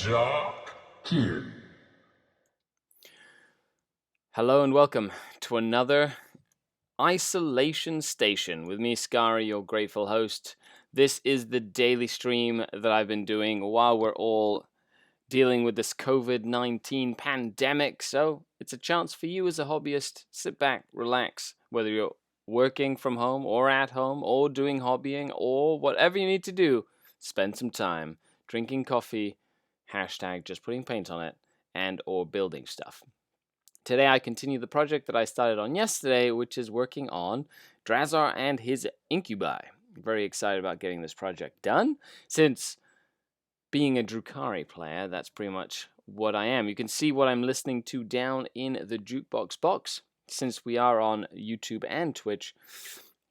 Jock Kid. Hello and welcome to another Isolation Station with me, Skari, your grateful host. This is the daily stream that I've been doing while we're all dealing with this COVID-19 pandemic. So it's a chance for you as a hobbyist. Sit back, relax, whether you're working from home or at home or doing hobbying or whatever you need to do. Spend some time drinking coffee, hashtag just putting paint on it, and or building stuff. Today I continue the project that I started on yesterday, which is working on Drazar and his Incubi. Very excited about getting this project done, since being a Drukhari player, that's pretty much what I am. You can see what I'm listening to down in the jukebox box. Since we are on YouTube and Twitch,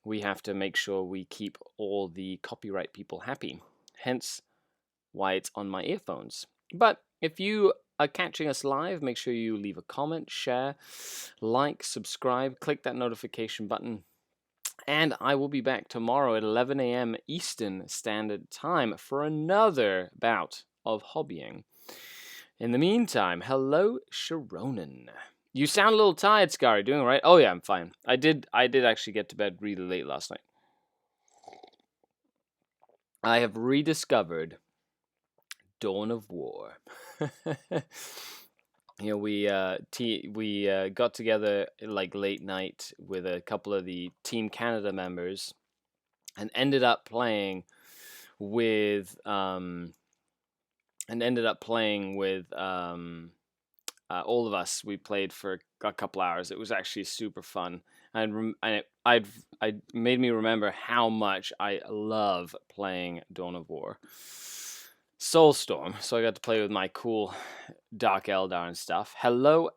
we have to make sure we keep all the copyright people happy. Hence why it's on my earphones. But if you are catching us live, make sure you leave a comment, share, like, subscribe, click that notification button. And I will be back tomorrow at 11 a.m. Eastern Standard Time for another bout of hobbying. In the meantime, hello, Sharonan. You sound a little tired, Skari. Doing all right? Oh yeah, I'm fine. I did actually get to bed really late last night. I have rediscovered Dawn of War. You know, we got together like late night with a couple of the Team Canada members, and ended up playing with all of us. We played for a couple hours. It was actually super fun, and it made me remember how much I love playing Dawn of War. Soulstorm, so I got to play with my cool Dark Eldar and stuff. Hello,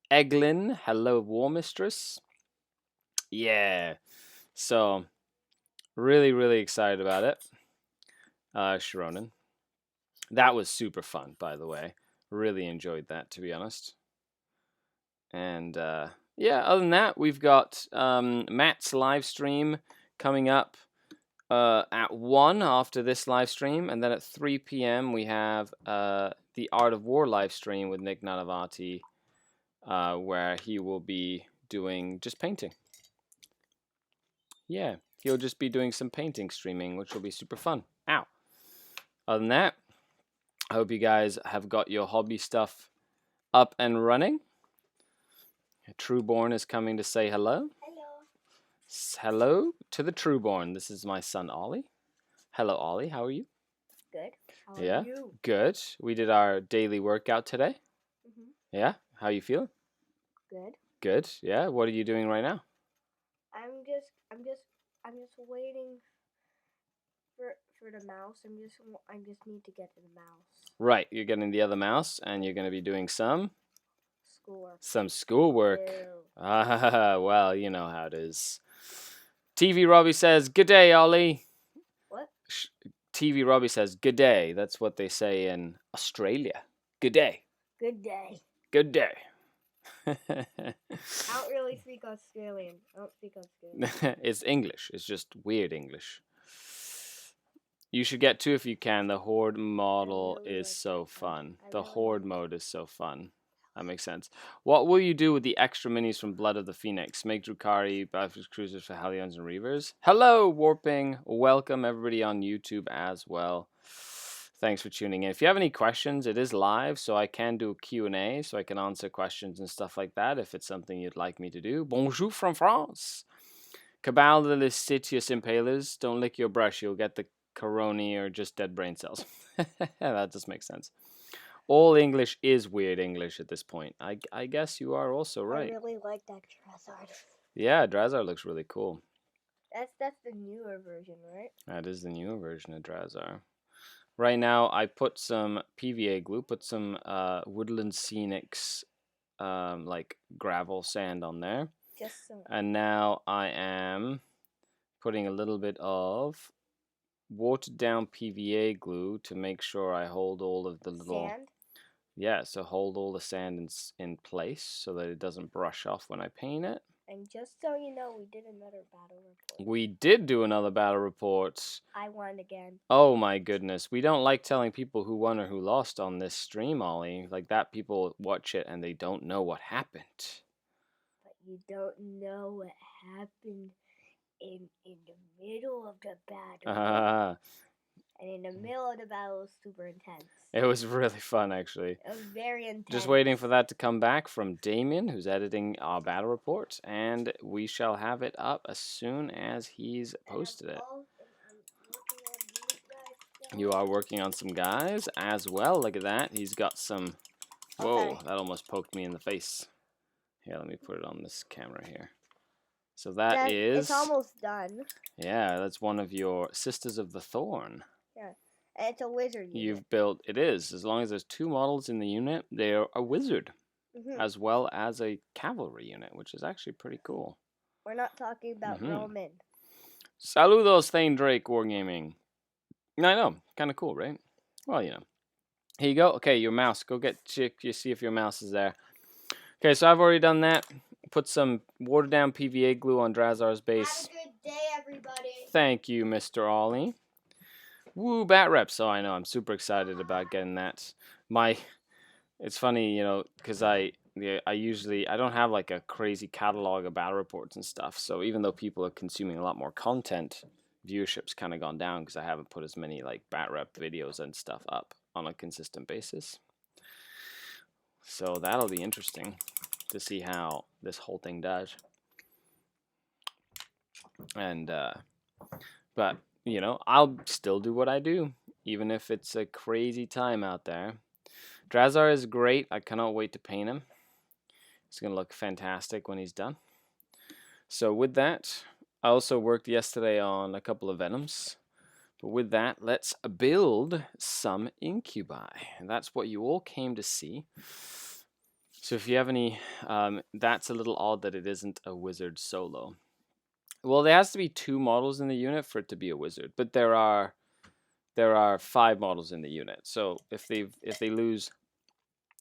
Eglin. Hello, War Mistress. Yeah, so really, really excited about it. Sharonan. That was super fun, by the way. Really enjoyed that, to be honest. And yeah, other than that, we've got Matt's live stream coming up at 1 after this live stream, and then at 3 p.m. we have the Art of War live stream with Nick Nanavati, where he will be doing just painting. Yeah, he'll just be doing some painting streaming, which will be super fun. Ow. Other than that, I hope you guys have got your hobby stuff up and running. Trueborn is coming to say hello. Hello to the Trueborn. This is my son, Ollie. Hello, Ollie. How are you? Good. How are you? Good. We did our daily workout today. Mhm. Yeah. How you feeling? Good. Good. Yeah. What are you doing right now? I'm just waiting for the mouse. I just need to get to the mouse. Right. You're getting the other mouse, and you're going to be doing some Schoolwork. some schoolwork. Ew. Ah, well, you know how it is. TV Robbie says, "Good day, Ollie." What? TV Robbie says, "Good day." That's what they say in Australia. Good day. Good day. Good day. I don't really speak Australian. I don't speak Australian. It's English. It's just weird English. You should get to, if you can. The Horde model really is like so that. fun. I The really Horde like mode is so fun. That makes sense. What will you do with the extra minis from Blood of the Phoenix? Make Drukhari, Battlefield Cruisers for Hellions and Reavers? Hello, Warping. Welcome, everybody on YouTube as well. Thanks for tuning in. If you have any questions, it is live, so I can do a Q&A, so I can answer questions and stuff like that if it's something you'd like me to do. Bonjour from France. Cabal de Listitius Impalers. Don't lick your brush. You'll get the coroni or just dead brain cells. That just makes sense. All English is weird English at this point. I guess you are also right. I really like that Drazar. Yeah, Drazar looks really cool. That's the newer version, right? That is the newer version of Drazar. Right now, I put some PVA glue, put some Woodland Scenics like gravel sand on there. Just some. And now I am putting a little bit of watered down PVA glue to make sure I hold all of the little Sand? Yeah, so hold all the sand in place so that it doesn't brush off when I paint it. And just so you know, we did another battle report. We did do another battle report. I won again. Oh my goodness. We don't like telling people who won or who lost on this stream, Ollie. Like that, people watch it and they don't know what happened. But you don't know what happened in the middle of the battle. And in the middle of the battle, it was super intense. It was really fun, actually. It was very intense. Just waiting for that to come back from Damien, who's editing our battle report, and we shall have it up as soon as he's posted it. You are working on some guys as well. Look at that. He's got some... Whoa, Okay. that almost poked me in the face. Here, let me put it on this camera here. So that is... It's almost done. Yeah, that's one of your Sisters of the Thorn. Yeah. And it's a wizard unit. You've built... It is. As long as there's 2 models in the unit, they're a wizard. As well as a cavalry unit, which is actually pretty cool. We're not talking about Roman. Saludos, Thane Drake Wargaming. I know, kind of cool, right? Well, you know. Here you go. Okay, your mouse. Go you see if your mouse is there. Okay, so I've already done that. Put some watered down PVA glue on Drazar's base. Have a good day, everybody. Thank you, Mr. Ollie. Woo, bat rep. So I know, I'm super excited about getting that. It's funny, you know, because I don't have like a crazy catalog of battle reports and stuff. So even though people are consuming a lot more content, viewership's kind of gone down because I haven't put as many like bat rep videos and stuff up on a consistent basis. So that'll be interesting to see how this whole thing does. And but you know, I'll still do what I do, even if it's a crazy time out there. Drazar is great. I cannot wait to paint him. It's going to look fantastic when he's done. So with that, I also worked yesterday on a couple of Venoms. But with that, let's build some Incubi. And that's what you all came to see. So if you have any, that's a little odd that it isn't a wizard solo. Well, there has to be 2 models in the unit for it to be a wizard. But there are 5 models in the unit. So if they lose,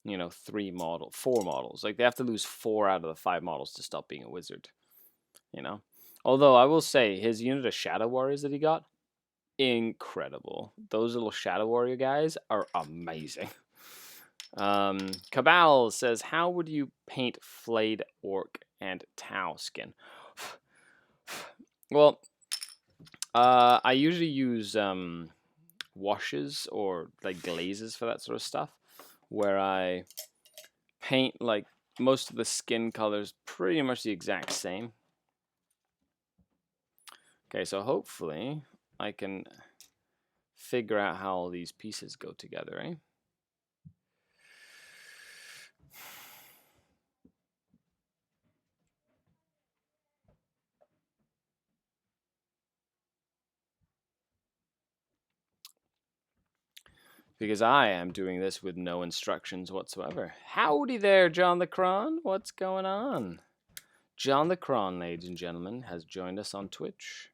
you know, 4 models, like they have to lose 4 out of the 5 models to stop being a wizard, you know. Although I will say his unit of Shadow Warriors that he got, incredible. Those little Shadow Warrior guys are amazing. Cabal says, how would you paint flayed orc and Tau skin? Well, I usually use washes or like glazes for that sort of stuff, where I paint like most of the skin colors pretty much the exact same. Okay, so hopefully I can figure out how all these pieces go together, eh? Because I am doing this with no instructions whatsoever. Howdy there, John the Cron. What's going on? John the Cron, ladies and gentlemen, has joined us on Twitch.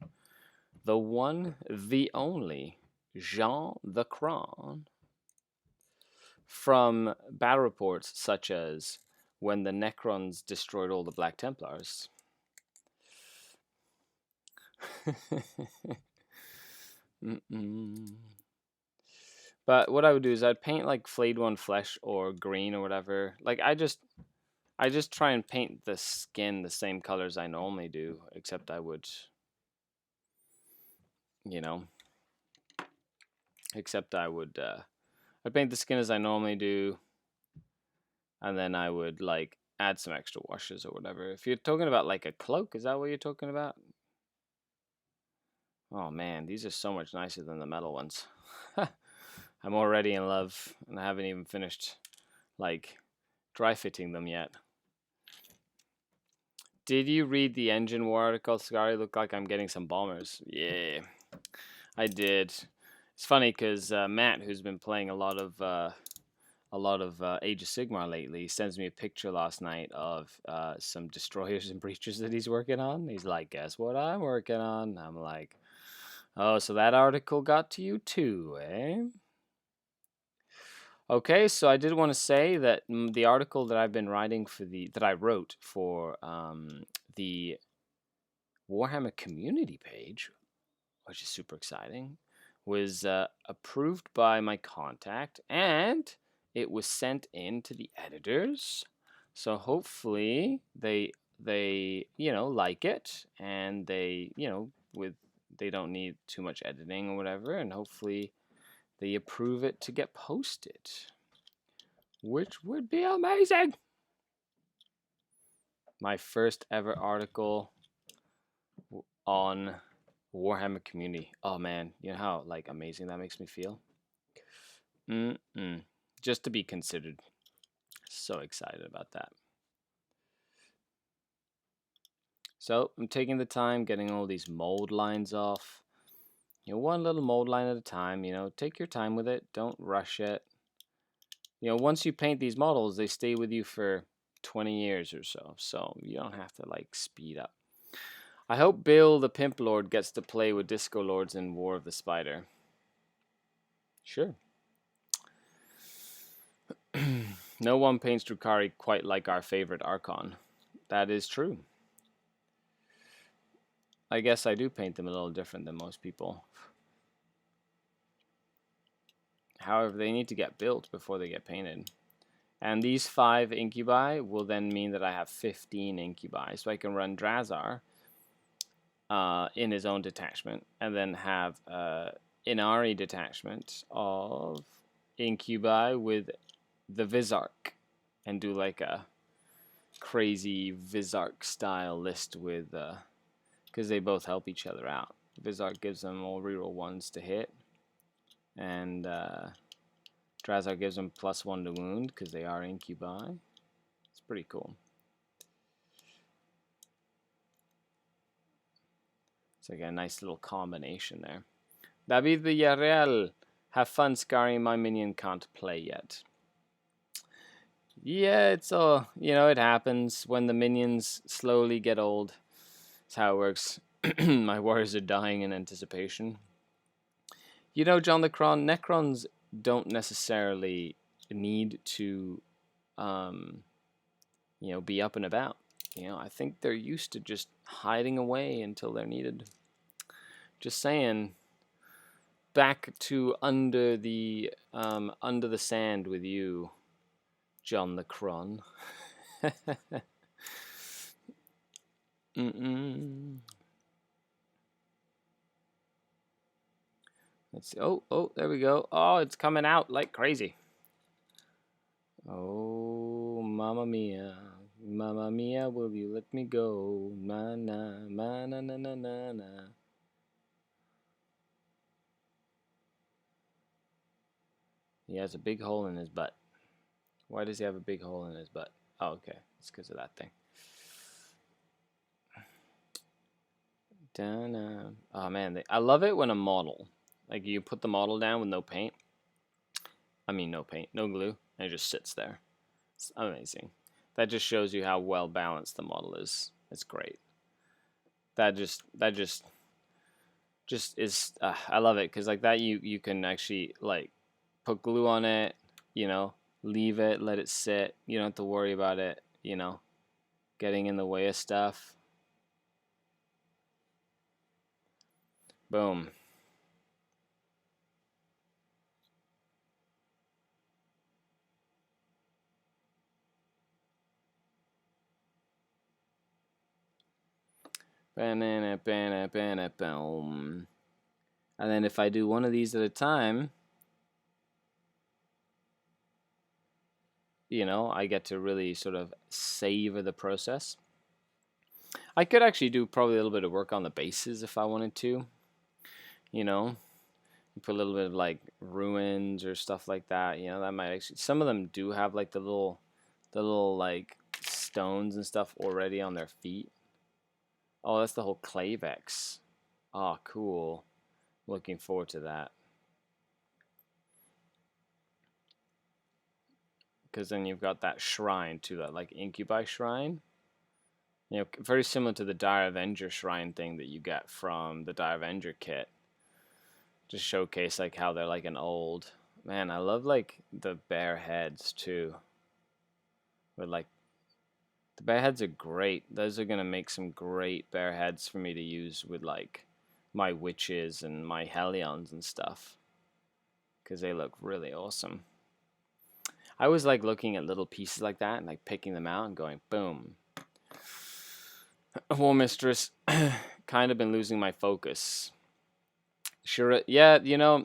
The one, the only, Jean the Cron. From battle reports such as when the Necrons destroyed all the Black Templars. But what I would do is I'd paint like flayed one flesh or green or whatever. Like I just try and paint the skin the same colors I normally do, except I would, you know, I'd paint the skin as I normally do, and then I would like add some extra washes or whatever. If you're talking about like a cloak, is that what you're talking about? Oh man, these are so much nicer than the metal ones. I'm already in love, and I haven't even finished, like, dry fitting them yet. Did you read the Engine War article, Skari? Look like I'm getting some bombers. Yeah, I did. It's funny because Matt, who's been playing a lot of Age of Sigmar lately, sends me a picture last night of some destroyers and breaches that he's working on. He's like, "Guess what I'm working on?" I'm like, "Oh, so that article got to you too, eh?" Okay, so I did want to say that the article that I've been writing that I wrote for the Warhammer community page, which is super exciting, was approved by my contact, and it was sent in to the editors. So hopefully they like it, and they they don't need too much editing or whatever, and hopefully they approve it to get posted, which would be amazing. My first ever article on Warhammer community. Oh man, you know how like amazing that makes me feel. Just to be considered. So excited about that. So I'm taking the time getting all these mold lines off. One little mold line at a time. Take your time with it. Don't rush it. Once you paint these models, they stay with you for 20 years or so. So you don't have to like speed up. I hope Bill the Pimp Lord gets to play with Disco Lords in War of the Spider. Sure. No one paints Drukhari quite like our favorite Archon. That is true. I guess I do paint them a little different than most people. However, they need to get built before they get painted. And these 5 Incubi will then mean that I have 15 Incubi. So I can run Drazar in his own detachment, and then have Inari detachment of Incubi with the Vizark, and do like a crazy Vizark style list with because they both help each other out. Vizark gives them all reroll 1s to hit, and Drazar gives them +1 to wound because they are Incubi. It's pretty cool. It's like a nice little combination there. David Villarreal, have fun, Skari. My minion can't play yet. Yeah, it's all, it happens when the minions slowly get old. That's how it works. My warriors are dying in anticipation. John the Cron, Necrons don't necessarily need to, be up and about. I think they're used to just hiding away until they're needed. Just saying. Back to under the sand with you, John the Cron. Let's see. Oh, there we go. Oh, it's coming out like crazy. Oh, mamma mia, will you let me go? Na na na na na na na na. He has a big hole in his butt. Why does he have a big hole in his butt? Oh, okay. It's because of that thing. Oh, man. I love it when a model, like you put the model down with no paint. I mean, no paint, no glue, and it just sits there. It's amazing. That just shows you how well balanced the model is. It's great. That just is, I love it, because like that you can actually like put glue on it, leave it, let it sit. You don't have to worry about it, getting in the way of stuff. Boom. Banana, banana, banana, boom. And then if I do one of these at a time, I get to really sort of savor the process. I could actually do probably a little bit of work on the bases if I wanted to. Put a little bit of like ruins or stuff like that. That might actually. Some of them do have like the little like stones and stuff already on their feet. Oh, that's the whole Clavex. Oh, cool. Looking forward to that. Because then you've got that shrine too, that like Incubi shrine. Very similar to the Dire Avenger shrine thing that you get from the Dire Avenger kit. Just showcase like how they're like an old man. I love like the bear heads too, with like The bear heads are great. Those are gonna make some great bear heads for me to use with like my witches and my hellions and stuff, because they look really awesome. I always like looking at little pieces like that and like picking them out and going boom. War Mistress, kind of been losing my focus. Sure, yeah, you know,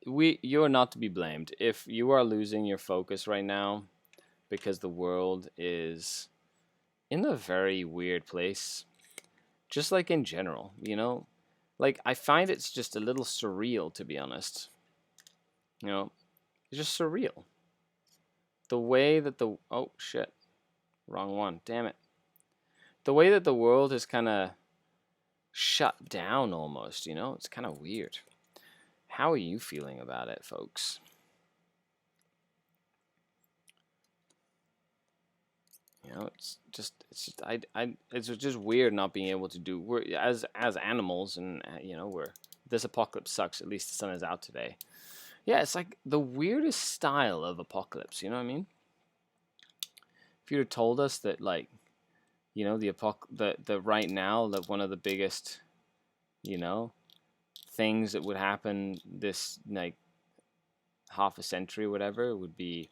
you're not to be blamed if you are losing your focus right now, because the world is in a very weird place. Just like in general, you know, like I find it's just a little surreal, to be honest. You know, it's just surreal. The way that the oh shit, wrong one, damn it. The way that the world is kind of shut down almost, you know, it's kind of weird. How are you feeling about it, folks? You know, it's just it's just weird not being able to do. We're as animals, and you know, this apocalypse sucks. At least the sun is out today. Yeah, it's like the weirdest style of apocalypse. You know what I mean? If you'd have told us that, like, you know, the right now, that one of the biggest, you know, things that would happen this like half a century or whatever would be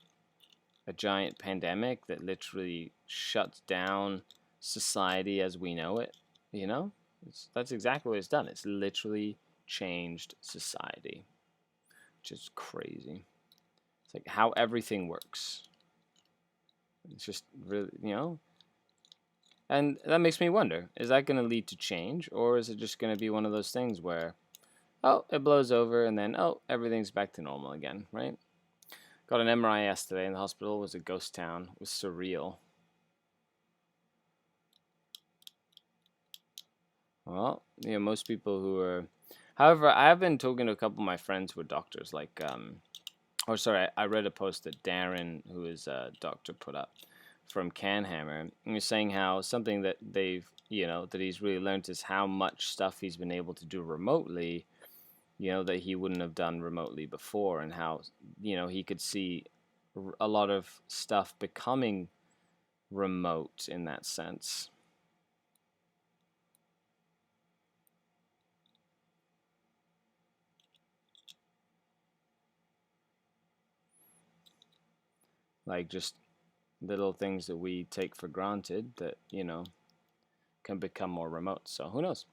a giant pandemic that literally shuts down society as we know it, you know? That's exactly what it's done. It's literally changed society, which is crazy. It's like how everything works. It's just really, you know? And that makes me wonder, is that going to lead to change, or is it just going to be one of those things where, oh, it blows over and then, oh, everything's back to normal again, right? Got an MRI yesterday in the hospital. It was a ghost town. It was surreal. Well, you know, most people who are... However, I have been talking to a couple of my friends who are doctors, like, or sorry, I read a post that Darren, who is a doctor, put up from Canhammer, and he was saying how something that they've, you know, that he's really learned is how much stuff he's been able to do remotely, you know, that he wouldn't have done remotely before, and how, you know, he could see a lot of stuff becoming remote in that sense. Like just little things that we take for granted that, you know, can become more remote. So who knows?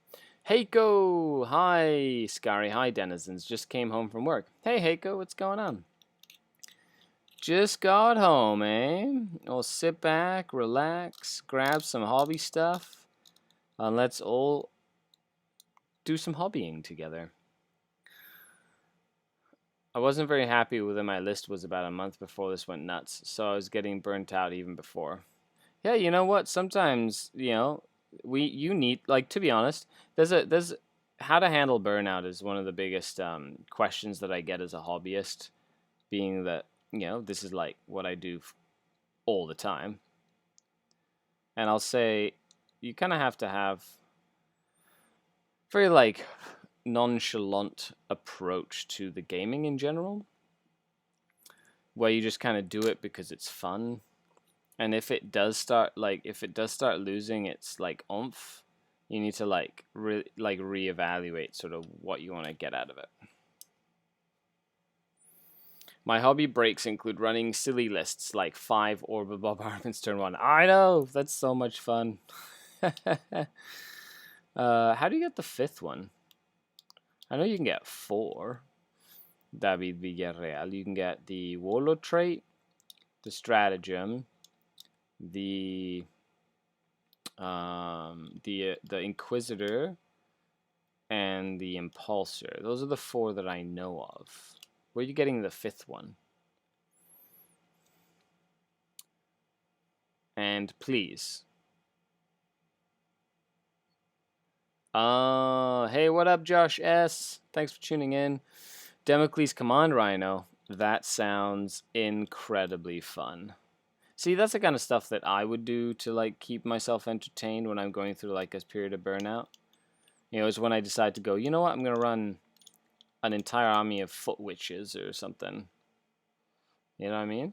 Heiko! Hi, Skari. Hi, denizens. Just came home from work. Hey, Heiko, what's going on? Just got home, eh? We'll sit back, relax, grab some hobby stuff, and let's all do some hobbying together. I wasn't very happy with when my list was about a month before this went nuts, so I was getting burnt out even before. Yeah, you know what? Sometimes, you know, you need, like, to be honest, there's how to handle burnout is one of the biggest questions that I get as a hobbyist, being that, you know, this is like what I do all the time. And I'll say you kind of have to have very like nonchalant approach to the gaming in general, where you just kind of do it because it's fun. And if it does start losing its like oomph, you need to like reevaluate sort of what you want to get out of it. My hobby breaks include running silly lists like 5 Orb Bombardments turn 1. I know, that's so much fun. How do you get the 5th one? I know you can get 4. David Villarreal. You can get the Warlord trait, the Stratagem, the Inquisitor, and the Impulsor. Those are the 4 that I know of. Where are you getting the 5th one? And please. Hey, what up, Josh S? Thanks for tuning in. Democles Command Rhino. That sounds incredibly fun. See, that's the kind of stuff that I would do to like keep myself entertained when I'm going through like a period of burnout. You know, is when I decide to go, you know what, I'm gonna run an entire army of foot witches or something. You know what I mean?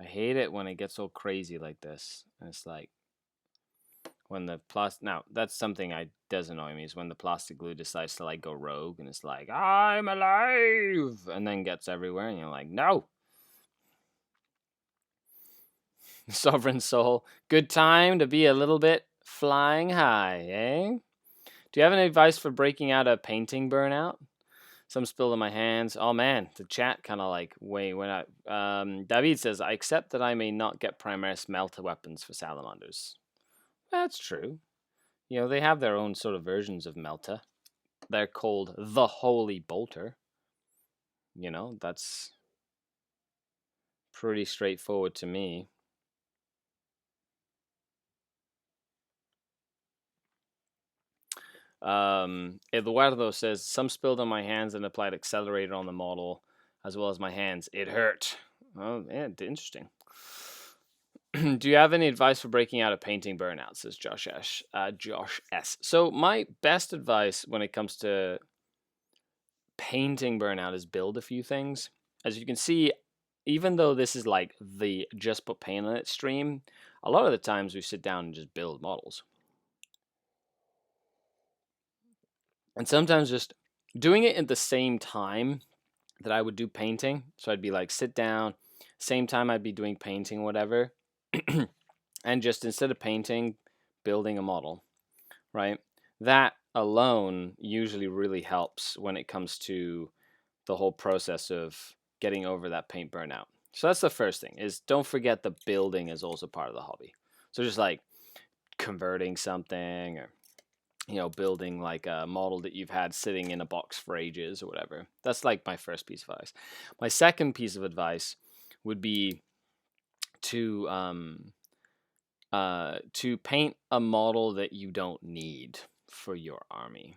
I hate it when it gets all crazy like this. And it's like when the plastic. Now that's something I does annoy me is when the plastic glue decides to like go rogue and it's like I'm alive and then gets everywhere and you're like no. Sovereign Soul, good time to be a little bit flying high, eh? Do you have any advice for breaking out a painting burnout? Some spilled on my hands. Oh man, the chat kind of like way went out. David says, I accept that I may not get Primaris melta weapons for salamanders. That's true. You know, they have their own sort of versions of melta. They're called the Holy Bolter. You know, that's pretty straightforward to me. Eduardo says, some spilled on my hands and applied accelerator on the model as well as my hands. It hurt. Oh, yeah, interesting. Do you have any advice for breaking out of painting burnout? Says Josh S. So my best advice when it comes to painting burnout is build a few things. As you can see, even though this is like the just put paint on it stream, a lot of the times we sit down and just build models. And sometimes just doing it at the same time that I would do painting. So I'd be like, sit down, same time I'd be doing painting, whatever. And just instead of painting, building a model, right? That alone usually really helps when it comes to the whole process of getting over that paint burnout. So that's the first thing is don't forget the building is also part of the hobby. So just like converting something or building like a model that you've had sitting in a box for ages or whatever. That's like my first piece of advice. My second piece of advice would be to paint a model that you don't need for your army.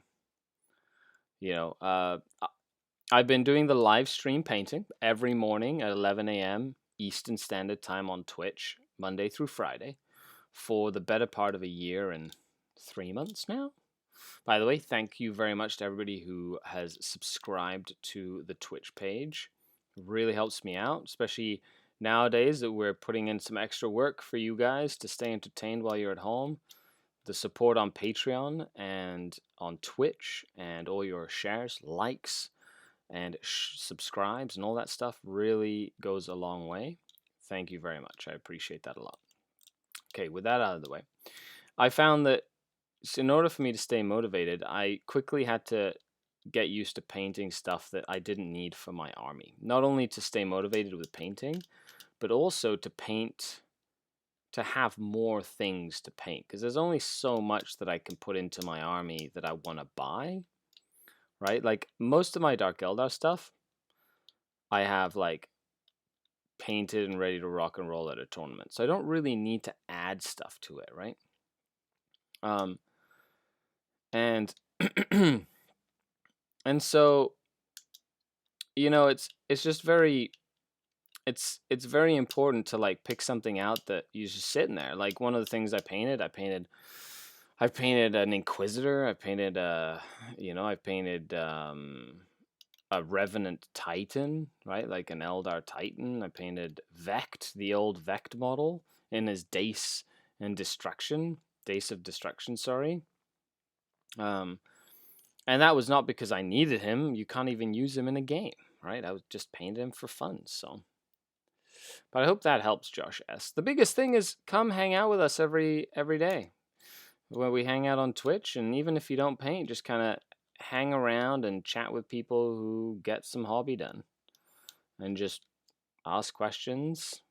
I've been doing the live stream painting every morning at 11 a.m. Eastern Standard Time on Twitch, Monday through Friday, for the better part of a year and 3 months now. By the way, thank you very much to everybody who has subscribed to the Twitch page. It really helps me out, especially nowadays that we're putting in some extra work for you guys to stay entertained while you're at home. The support on Patreon and on Twitch and all your shares, likes, and subscribes and all that stuff really goes a long way. Thank you very much. I appreciate that a lot. Okay, with that out of the way, I found that in order for me to stay motivated, I quickly had to get used to painting stuff that I didn't need for my army. Not only to stay motivated with painting, but also to paint, to have more things to paint. Because there's only so much that I can put into my army that I want to buy, right? Like most of my Dark Eldar stuff, I have like painted and ready to rock and roll at a tournament. So I don't really need to add stuff to it, right? And and so it's just very it's very important to like pick something out that you just sitting there. Like one of the things I painted an Inquisitor. I painted a Revenant Titan, right? Like an Eldar Titan. I painted Vect, the old Vect model, in his Dace of Destruction, sorry. And that was not because I needed him. You can't even use him in a game, right? I was just painting him for fun, so. But I hope that helps, Josh S. The biggest thing is come hang out with us every day. When we hang out on Twitch, and even if you don't paint, just kind of hang around and chat with people who get some hobby done. And just ask questions.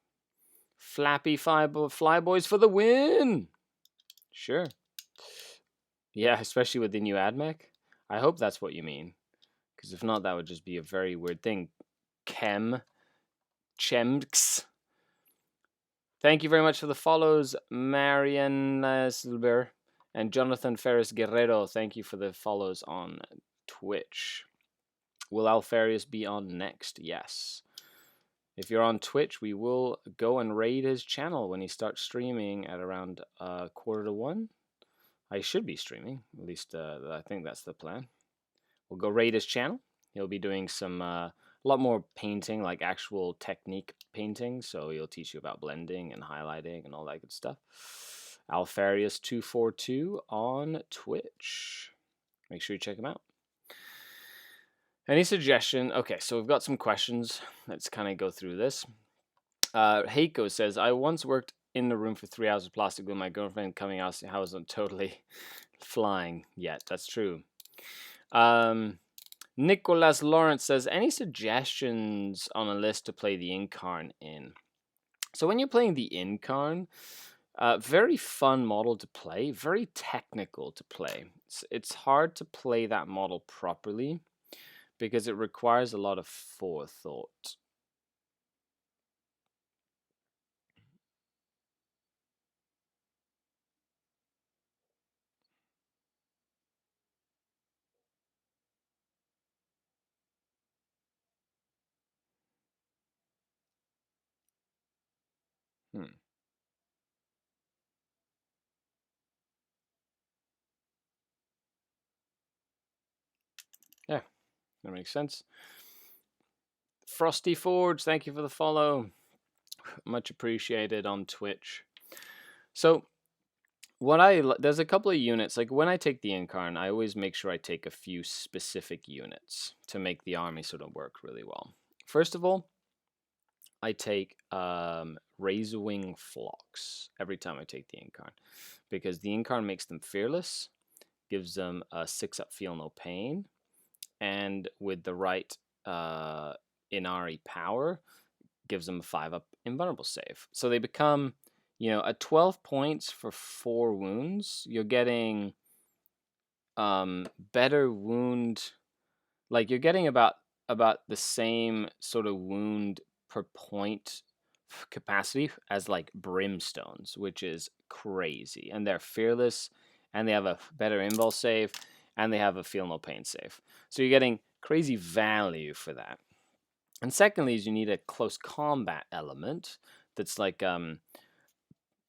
Flappy Flyboys for the win! Sure. Yeah, especially with the new AdMech. I hope that's what you mean. Because if not, that would just be a very weird thing. Chemx. Thank you very much for the follows, Marian Silber and Jonathan Ferris Guerrero. Thank you for the follows on Twitch. Will Alfarius be on next? Yes. If you're on Twitch, we will go and raid his channel when he starts streaming at around 1:45. I should be streaming. At least I think that's the plan. We'll go raid his channel. He'll be doing some a lot more painting, like actual technique painting. So he'll teach you about blending and highlighting and all that good stuff. Alfarius242 on Twitch. Make sure you check him out. Any suggestion? Okay, so we've got some questions. Let's kind of go through this. Heiko says, I once worked in the room for 3 hours with plastic with my girlfriend coming out. I wasn't totally flying yet. That's true. Nicholas Lawrence says, any suggestions on a list to play the Incarn in? So when you're playing the Incarn, very fun model to play, very technical to play. It's hard to play that model properly because it requires a lot of forethought. Yeah, that makes sense. Frosty Forge, thank you for the follow. Much appreciated on Twitch. So there's a couple of units, like when I take the Incarn, I always make sure I take a few specific units to make the army sort of work really well. First of all, I take Razorwing Flocks every time I take the Incarn, because the Incarn makes them fearless, gives them a 6-up feel no pain, and with the right Inari power, gives them a 5-up invulnerable save. So they become, at 12 points for 4 wounds, you're getting better wound, like you're getting about the same sort of wound per point capacity as like Brimstones, which is crazy. And they're fearless, and they have a better invul save, and they have a feel no pain save. So you're getting crazy value for that. And secondly is you need a close combat element that's like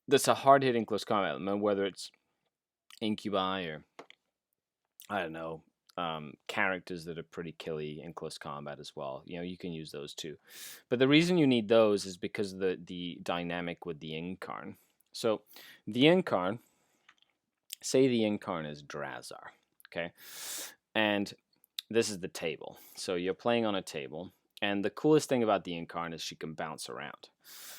that's a hard-hitting close combat element, whether it's Incubi or I don't know, characters that are pretty killy in close combat as well. You can use those too. But the reason you need those is because of the dynamic with the Incarn. So the Incarn, say the Incarn is Drazar, okay? And this is the table. So you're playing on a table, and the coolest thing about the Incarn is she can bounce around.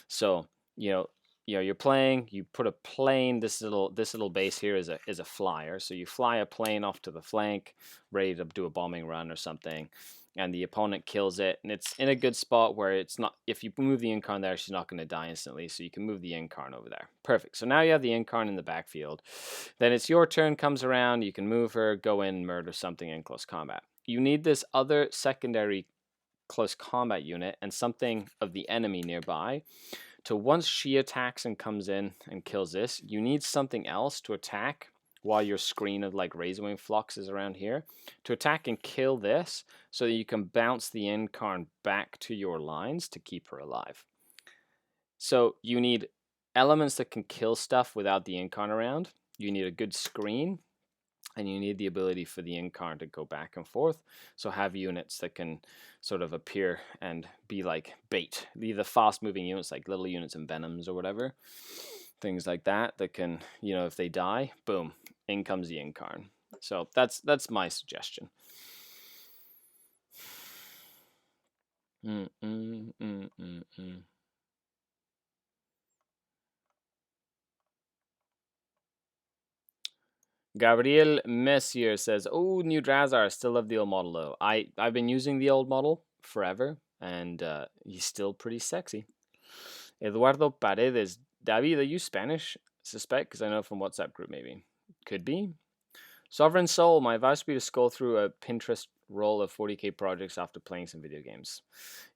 So, you're playing, you put a plane, this little base here is a flyer. So you fly a plane off to the flank, ready to do a bombing run or something, and the opponent kills it, and it's in a good spot where it's not, if you move the Incarn there, she's not going to die instantly, so you can move the Incarn over there. Perfect. So now you have the Incarn in the backfield. Then it's your turn, comes around, you can move her, go in, murder something in close combat. You need this other secondary close combat unit and something of the enemy nearby. So once she attacks and comes in and kills this, you need something else to attack while your screen of like Razorwing Flocks is around here, to attack and kill this so that you can bounce the Incarn back to your lines to keep her alive. So you need elements that can kill stuff without the Incarn around. You need a good screen, and you need the ability for the Incarn to go back and forth. So have units that can sort of appear and be like bait. The fast moving units like little units and venoms or whatever. Things like that can, if they die, boom, in comes the Incarn. So that's my suggestion. Gabriel Messier says, "Oh, new Drazar. Still love the old model though. I've been using the old model forever, and he's still pretty sexy." Eduardo Paredes, David, are you Spanish? Suspect, because I know from WhatsApp group maybe. Could be. Sovereign Soul, my advice would be to scroll through a Pinterest roll of 40k projects after playing some video games.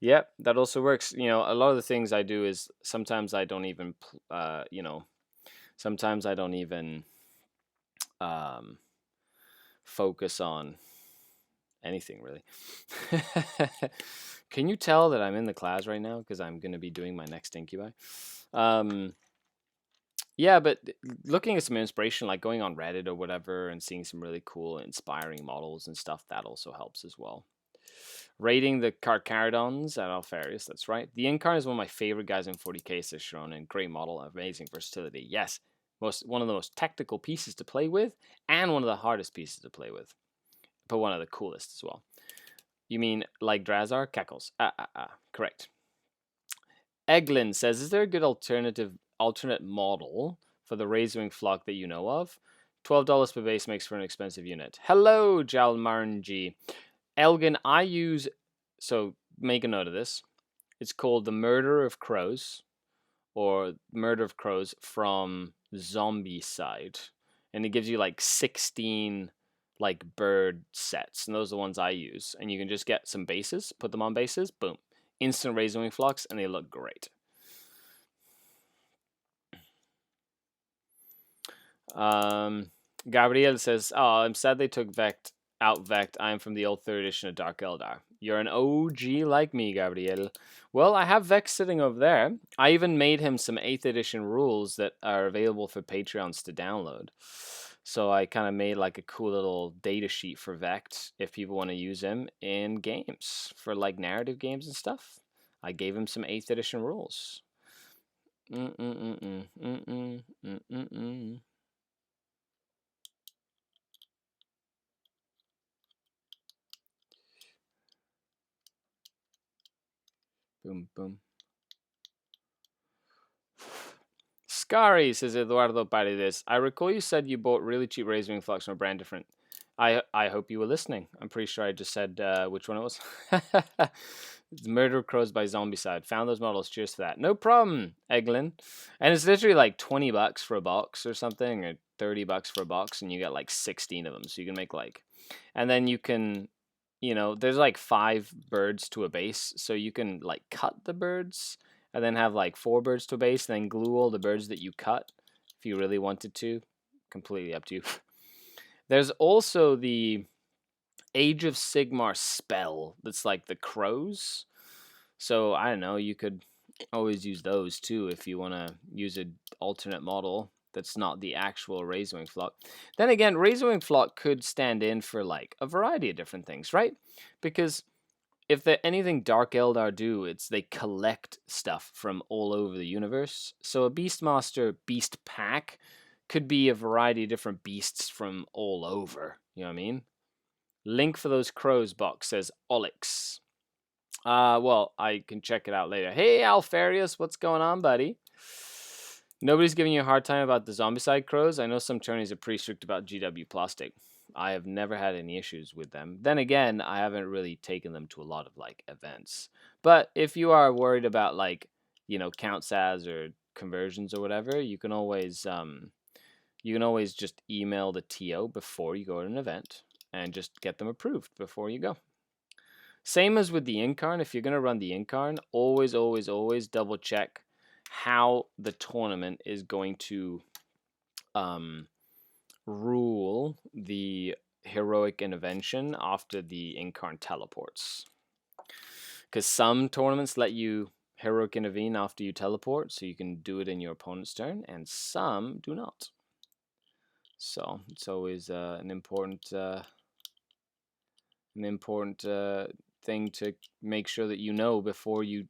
Yep, that also works. A lot of the things I do is sometimes I don't even, sometimes I don't even focus on anything really. Can you tell that I'm in the class right now because I'm going to be doing my next Incubi? Yeah, but looking at some inspiration, like going on Reddit or whatever and seeing some really cool, inspiring models and stuff, that also helps as well. Raiding the Carcharodons at Alfarius, that's right. The Incarn is one of my favorite guys in 40k, says Sharon. Great model, amazing versatility. Yes, one of the most technical pieces to play with, and one of the hardest pieces to play with. But one of the coolest as well. You mean like Drazar? Cackles. Correct. Eglin says, is there a good alternate model for the Razorwing Flock that you know of? $12 per base makes for an expensive unit. Hello, Jalmarnji. Elgin, I use, so make a note of this. It's called the Murder of Crows, or Murder of Crows from Zombicide. And it gives you like 16 like bird sets, and those are the ones I use. And you can just get some bases, put them on bases, boom. Instant Razorwing Flocks, and they look great. Gabriel says, oh, I'm sad they took out Vect. I am from the old 3rd edition of Dark Eldar. You're an OG like me, Gabriel. Well, I have Vex sitting over there. I even made him some 8th edition rules that are available for Patreons to download. So I kind of made like a cool little data sheet for Vect if people want to use him in games for like narrative games and stuff. I gave him some 8th edition rules. Boom, boom. Skari, says Eduardo Paredes. I recall you said you bought really cheap Razorwing Flux from a brand different. I hope you were listening. I'm pretty sure I just said which one it was. It's Murder of Crows by Zombicide. Found those models. Cheers for that. No problem, Eglin. And it's literally like $20 for a box or something, or $30 for a box, and you get like 16 of them. So you can make like, and then you can, there's like 5 birds to a base, so you can like cut the birds and then have like 4 birds to a base, and then glue all the birds that you cut if you really wanted to. Completely up to you. There's also the Age of Sigmar spell that's like the crows. So I don't know, you could always use those too if you want to use an alternate model that's not the actual Razorwing Flock. Then again, Razorwing Flock could stand in for like a variety of different things, right? Because if anything Dark Eldar do, it's they collect stuff from all over the universe. So a Beastmaster Beast Pack could be a variety of different beasts from all over. You know what I mean? Link for those crows box, says Olix. Well, I can check it out later. Hey, Alfarius, what's going on, buddy? Nobody's giving you a hard time about the Zombicide crows. I know some tourneys are pretty strict about GW plastic. I have never had any issues with them. Then again, I haven't really taken them to a lot of like events. But if you are worried about like, count SAS or conversions or whatever, you can always just email the TO before you go to an event and just get them approved before you go. Same as with the Incarn. If you're going to run the Incarn, always, always, always double check how the tournament is going to rule the heroic intervention after the Incarn teleports. Because some tournaments let you heroic intervene after you teleport, so you can do it in your opponent's turn, and some do not. So it's always an important thing to make sure that you know before you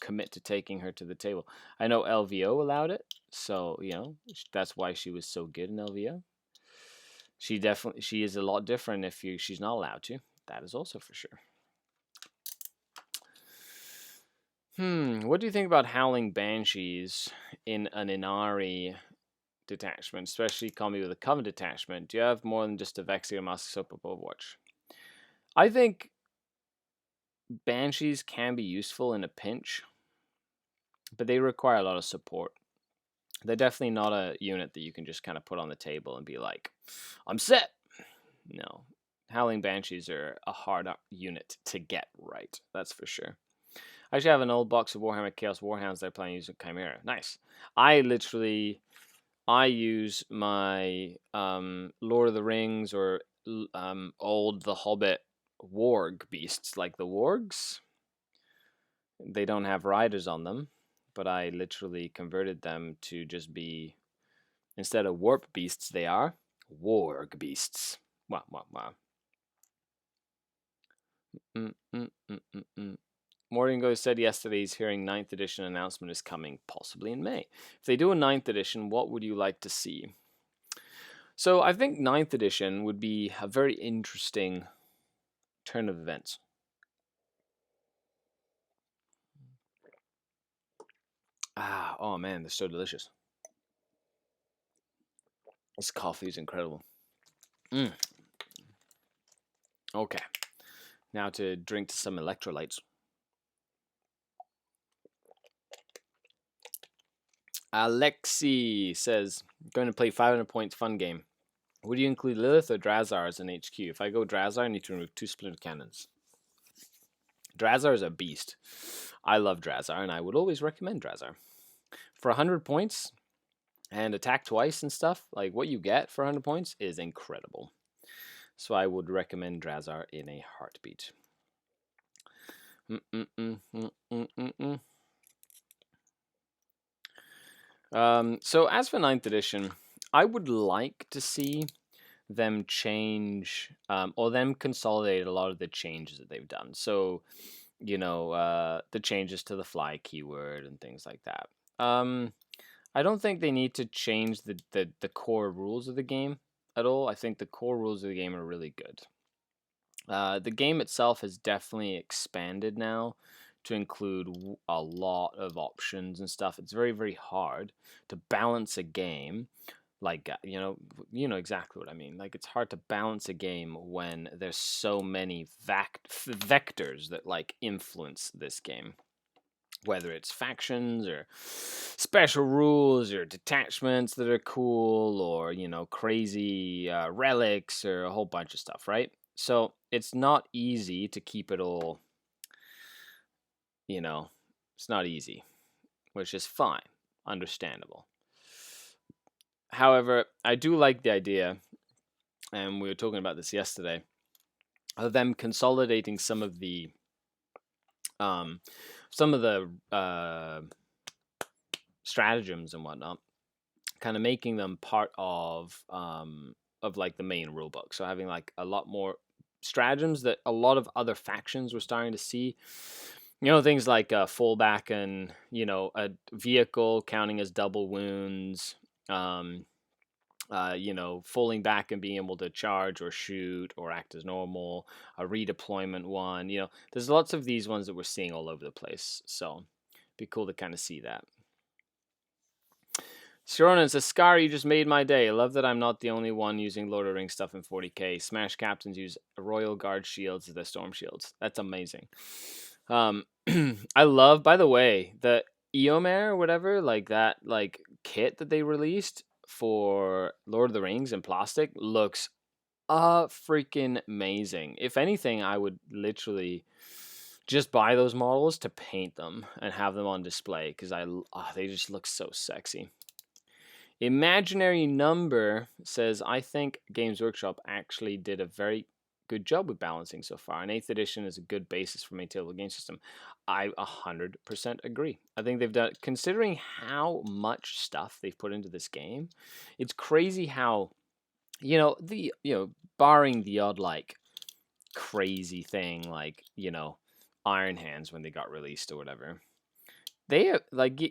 commit to taking her to the table. I know LVO allowed it, so that's why she was so good in LVO. She is a lot different if she's not allowed to. That is also for sure. What do you think about Howling Banshees in an Inari detachment, especially combi with a Coven detachment? Do you have more than just a Vexia Mask Soap of Overwatch? I think Banshees can be useful in a pinch, but they require a lot of support. They're definitely not a unit that you can just kind of put on the table and be like, I'm set. No. Howling Banshees are a hard unit to get right. That's for sure. I actually have an old box of Warhammer Chaos Warhounds that I plan to use with Chimera. Nice. I use my Lord of the Rings or old The Hobbit warg beasts, like the wargs. They don't have riders on them, but I literally converted them to just be, instead of warp beasts, they are warg beasts. Wow, wow, wow. Morningo said yesterday he's hearing 9th edition announcement is coming, possibly in May. If they do a 9th edition, what would you like to see? So I think 9th edition would be a very interesting turn of events. Oh man, they're so delicious. This coffee is incredible. Okay, now to drink to some electrolytes. Alexi says, going to play 500 points fun game. Would you include Lilith or Drazar as an HQ? If I go Drazar, I need to remove 2 splinter cannons. Drazar is a beast. I love Drazar, and I would always recommend Drazar. For 100 points and attack twice and stuff, like what you get for 100 points is incredible. So I would recommend Drazar in a heartbeat. So as for 9th edition, I would like to see them change or them consolidate a lot of the changes that they've done. So, the changes to the fly keyword and things like that. I don't think they need to change the core rules of the game at all. I think the core rules of the game are really good. The game itself has definitely expanded now to include a lot of options and stuff. It's very, very hard to balance a game. Like, you know exactly what I mean. Like, it's hard to balance a game when there's so many vectors that like influence this game. Whether it's factions or special rules or detachments that are cool or, crazy relics or a whole bunch of stuff, right? So it's not easy to keep it all, it's not easy, which is fine, understandable. However, I do like the idea, and we were talking about this yesterday, of them consolidating some of the stratagems and whatnot, kind of making them part of like the main rulebook. So having like a lot more stratagems that a lot of other factions were starting to see. Things like fallback and a vehicle counting as double wounds. Falling back and being able to charge or shoot or act as normal, a redeployment one. There's lots of these ones that we're seeing all over the place. So it'd be cool to kind of see that. Sharonan says, Skari, you just made my day. I love that I'm not the only one using Lord of the Rings stuff in 40k. Smash captains use Royal Guard shields as their storm shields. That's amazing. I love, by the way, the Eomer or whatever, like that, like kit that they released for Lord of the Rings in plastic looks freaking amazing. If anything, I would literally just buy those models to paint them and have them on display because they just look so sexy. Imaginary Number says, I think Games Workshop actually did a very good job with balancing so far, and 8th edition is a good basis for maintainable game system. I 100% agree. I think they've done, considering how much stuff they've put into this game, it's crazy how, barring the odd like crazy thing like, Iron Hands when they got released or whatever. They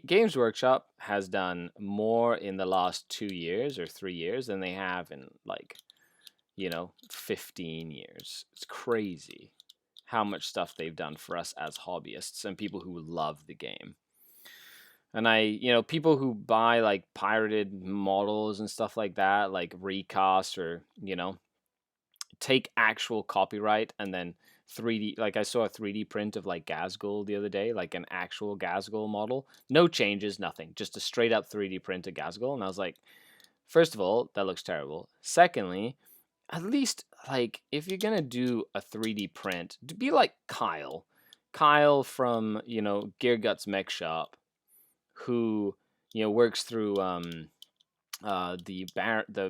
Games Workshop has done more in the last 2 years or 3 years than they have in 15 years. It's crazy how much stuff they've done for us as hobbyists and people who love the game. And people who buy like pirated models and stuff like that, like recast or, take actual copyright and then 3D, like I saw a 3D print of like Gazgul the other day, like an actual Gazgul model. No changes, nothing. Just a straight up 3D print of Gazgul. And I was like, first of all, that looks terrible. Secondly, at least like if you're gonna do a 3D print, to be like Kyle. Kyle from, Gear Guts Mech Shop, who, works through the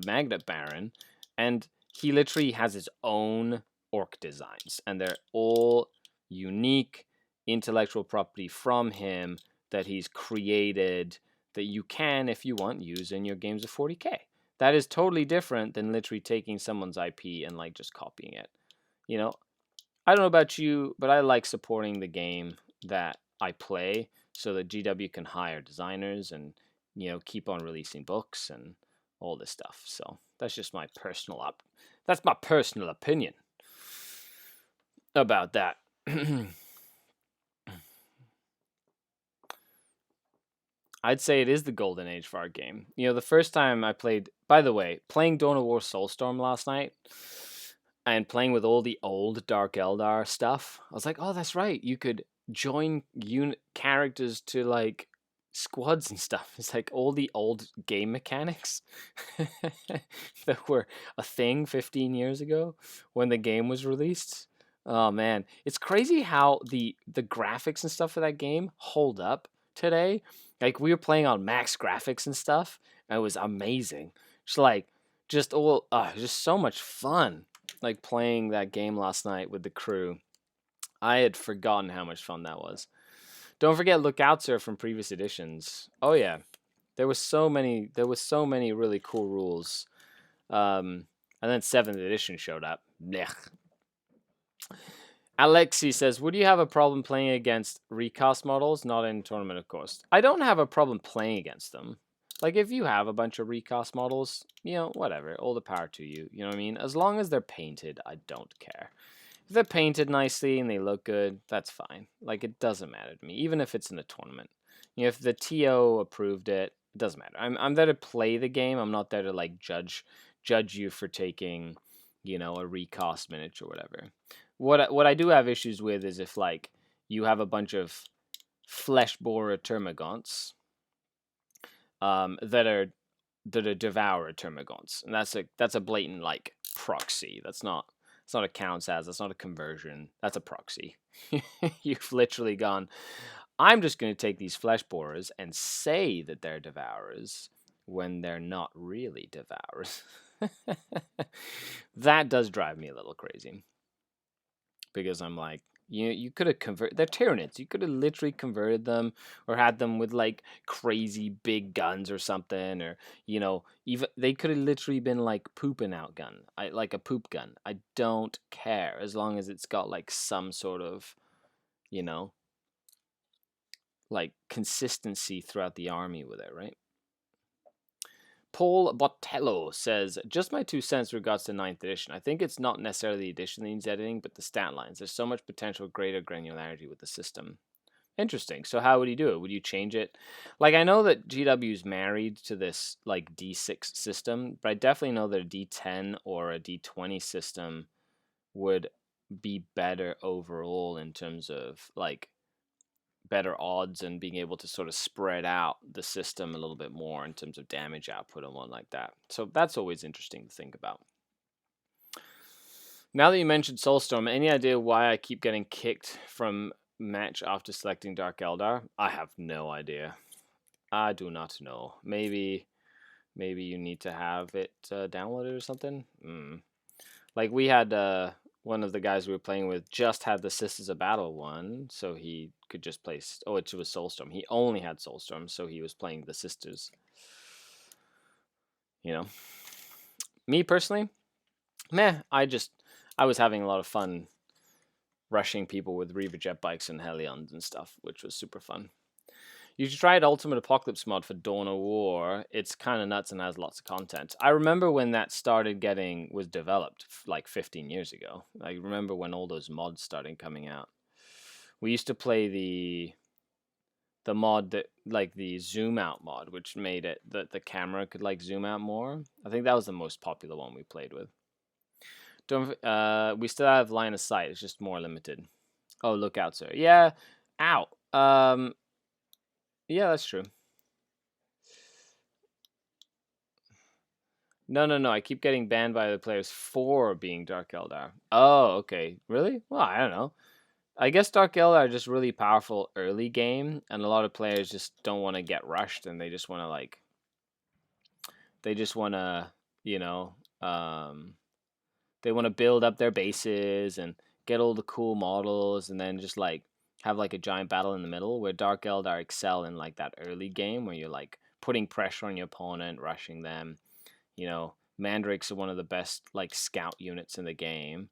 Magnet Baron, and he literally has his own orc designs, and they're all unique intellectual property from him that he's created that you can, if you want, use in your games of 40k. That is totally different than literally taking someone's IP and like just copying it. I don't know about you, but I like supporting the game that I play so that GW can hire designers and, keep on releasing books and all this stuff. So that's just my that's my personal opinion about that. I'd say it is the golden age for our game. The first time I played, by the way, playing Dawn of War Soulstorm last night and playing with all the old Dark Eldar stuff, I was like, oh, that's right. You could join characters to like squads and stuff. It's like all the old game mechanics that were a thing 15 years ago when the game was released. Oh man, it's crazy how the graphics and stuff for that game hold up today. Like we were playing on max graphics and stuff, and it was amazing. Just so much fun. Like playing that game last night with the crew. I had forgotten how much fun that was. Don't forget Lookout Sir from previous editions. Oh yeah, there was so many really cool rules. And then 7th edition showed up. Blech. Alexi says, would you have a problem playing against recast models? Not in tournament, of course. I don't have a problem playing against them. Like, if you have a bunch of recast models, whatever. All the power to you. You know what I mean? As long as they're painted, I don't care. If they're painted nicely and they look good, that's fine. Like, it doesn't matter to me, even if it's in a tournament. If the TO approved it, it doesn't matter. I'm there to play the game. I'm not there to, like, judge you for taking, a recast miniature or whatever. What I do have issues with is if like you have a bunch of flesh borer termagants that are devourer termagants, and that's a blatant like proxy. It's not a counts as, that's not a conversion, that's a proxy. You've literally gone, I'm just going to take these flesh borers and say that they're devourers when they're not really devourers. That does drive me a little crazy. Because I'm like, you could have converted, they're Tyranids. You could have literally converted them or had them with like crazy big guns or something, or even they could have literally been like pooping out gun, like a poop gun. I don't care as long as it's got like some sort of, like consistency throughout the army with it, right? Paul Botello says, just my 2 cents regards to 9th edition. I think it's not necessarily the edition that needs editing, but the stat lines. There's so much potential greater granularity with the system. Interesting. So how would you do it? Would you change it? Like, I know that GW's married to this, like, D6 system, but I definitely know that a D10 or a D20 system would be better overall in terms of, like, better odds and being able to sort of spread out the system a little bit more in terms of damage output and one like that. So that's always interesting to think about. Now that you mentioned Soulstorm, any idea why I keep getting kicked from match after selecting Dark Eldar? I have no idea. I do not know. Maybe you need to have it downloaded or something. Like we had one of the guys we were playing with just had the Sisters of Battle one, so he could just play. Oh, it was Soulstorm. He only had Soulstorm, so he was playing the Sisters. Me personally, meh. I was having a lot of fun rushing people with Reaver jet bikes and Hellions and stuff, which was super fun. You should try it Ultimate Apocalypse mod for Dawn of War. It's kind of nuts and has lots of content. I remember when that was developed like 15 years ago. I remember when all those mods started coming out. We used to play the mod that like the zoom out mod, which made it that the camera could like zoom out more. I think that was the most popular one we played with. We still have line of sight. It's just more limited. Oh, Lookout Sir. Yeah. Ow. Yeah, that's true. No. I keep getting banned by the players for being Dark Eldar. Oh, okay. Really? Well, I don't know. I guess Dark Eldar are just really powerful early game, and a lot of players just don't want to get rushed, and they just want to, they want to build up their bases and get all the cool models, and then just like have like a giant battle in the middle. Where Dark Eldar excel in like that early game where you're like putting pressure on your opponent, rushing them. Mandrakes are one of the best like scout units in the game,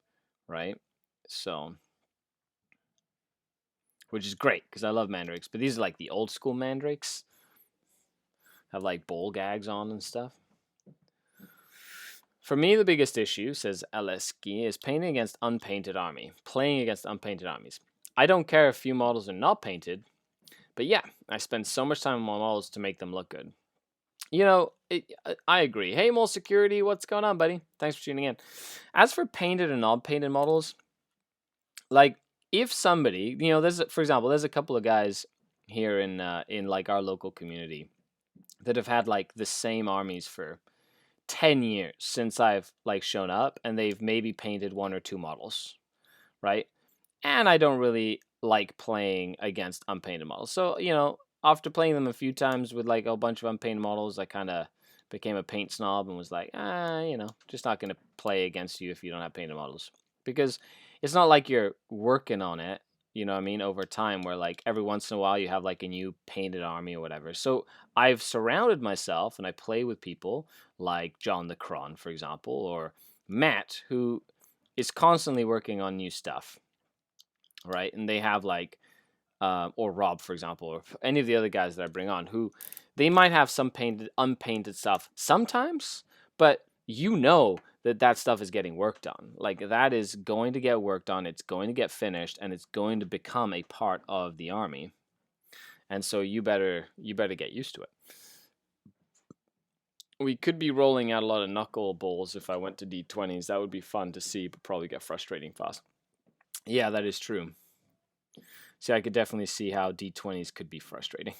right? So, which is great because I love mandrakes. But these are like the old school mandrakes, have like bowl gags on and stuff. For me, the biggest issue, says Aleski, is painting against unpainted army. Playing against unpainted armies. I don't care if few models are not painted, but yeah, I spend so much time on my models to make them look good. You know, I agree. Hey, Mole Security, what's going on, buddy? Thanks for tuning in. As for painted and non-painted models, like if somebody, you know, for example, there's a couple of guys here in like our local community that have had like the same armies for 10 years since I've like shown up, and they've maybe painted one or two models, right? And I don't really like playing against unpainted models. So, you know, after playing them a few times with like a bunch of unpainted models, I kind of became a paint snob and was like, you know, just not going to play against you if you don't have painted models. Because it's not like you're working on it, you know what I mean, over time, where like every once in a while you have like a new painted army or whatever. So I've surrounded myself and I play with people like John the Cron, for example, or Matt, who is constantly working on new stuff, right? And they have like, or Rob, for example, or any of the other guys that I bring on, who they might have some painted, unpainted stuff sometimes, but you know that that stuff is getting worked on. Like that is going to get worked on. It's going to get finished, and it's going to become a part of the army. And so you better get used to it. We could be rolling out a lot of knuckle bowls if I went to D20s. That would be fun to see, but probably get frustrating fast. Yeah, that is true. See, I could definitely see how D20s could be frustrating.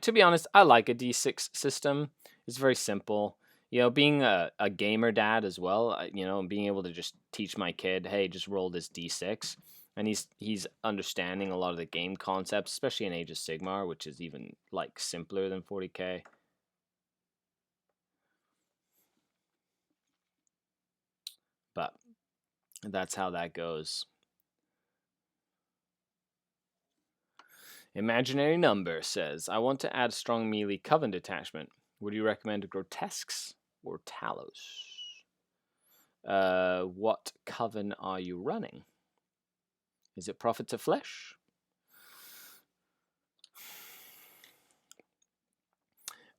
To be honest, I like a D6 system. It's very simple. You know, being a gamer dad as well, you know, and being able to just teach my kid, hey, just roll this D6. And he's understanding a lot of the game concepts, especially in Age of Sigmar, which is even like simpler than 40k. But that's how that goes. Imaginary Number says, I want to add strong melee coven detachment. Would you recommend Grotesques or Talos? What coven are you running? Is it Prophets of Flesh?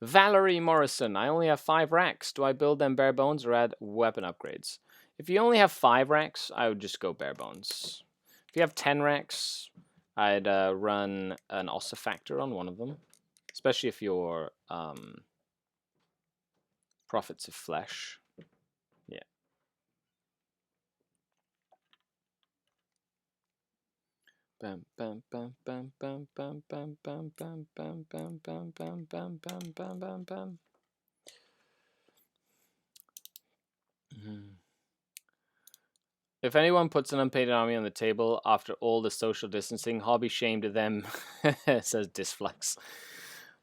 Valerie Morrison, I only have 5 racks. Do I build them bare bones or add weapon upgrades? If you only have 5 racks, I would just go bare bones. If you have 10 racks, I'd run an Ossifactor on one of them. Especially if you're Prophets of Flesh. Yeah. Bam bam bam bam bam bam bam bam bam bam bam bam bam bam bam bam bam bam. If anyone puts an unpainted army on the table after all the social distancing, hobby shame to them, says Disflux.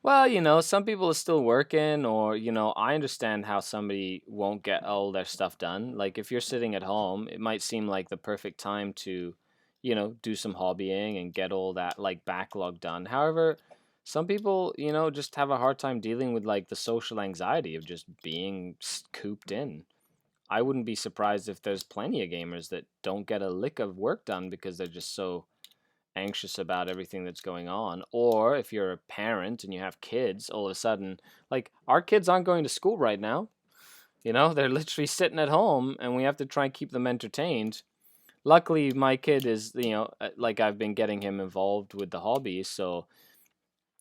Well, you know, some people are still working, or, you know, I understand how somebody won't get all their stuff done. Like, if you're sitting at home, it might seem like the perfect time to, you know, do some hobbying and get all that, like, backlog done. However, some people, you know, just have a hard time dealing with, like, the social anxiety of just being cooped in. I wouldn't be surprised if there's plenty of gamers that don't get a lick of work done because they're just so anxious about everything that's going on. Or if you're a parent and you have kids, all of a sudden, like, our kids aren't going to school right now. You know, they're literally sitting at home and we have to try and keep them entertained. Luckily, my kid is, you know, like, I've been getting him involved with the hobby, so,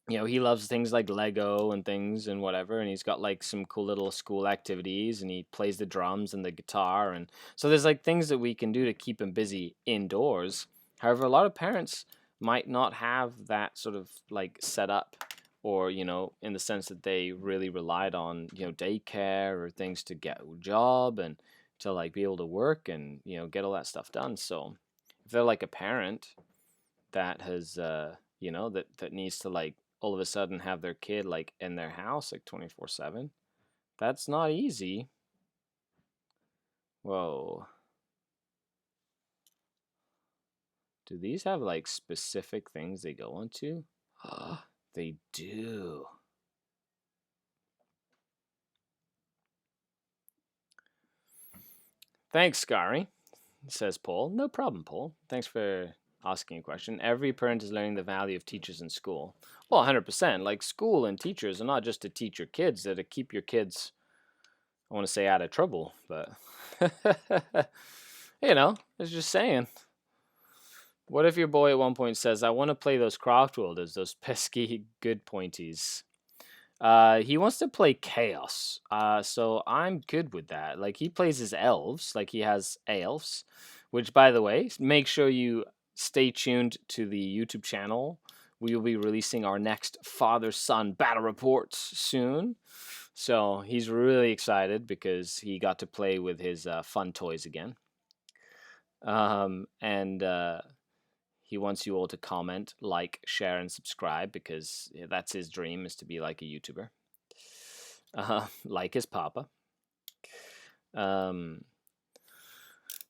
you know, he loves things like Lego and things and whatever, and he's got like some cool little school activities, and he plays the drums and the guitar, and so there's like things that we can do to keep him busy indoors. However, a lot of parents might not have that sort of like set up, or, you know, in the sense that they really relied on, you know, daycare or things to get a job and to like be able to work and, you know, get all that stuff done. So if they're like a parent that has you know, that needs to like all of a sudden have their kid like in their house like 24/7, that's not easy. Whoa. Do these have like specific things they go into? They do. Thanks, Skari. says Paul. No problem, Paul. Thanks for asking a question. Every parent is learning the value of teachers in school. Well, 100%. Like, school and teachers are not just to teach your kids, they're to keep your kids, I want to say, out of trouble, but you know, I was just saying. What if your boy at one point says, I want to play those craft worlders, those pesky good pointies? He wants to play Chaos, so I'm good with that. Like, he plays his elves, like he has elves, which, by the way, make sure you stay tuned to the YouTube channel. We will be releasing our next father-son battle reports soon. So he's really excited because he got to play with his fun toys again. And he wants you all to comment, like, share, and subscribe because that's his dream, is to be like a YouTuber. Like his papa.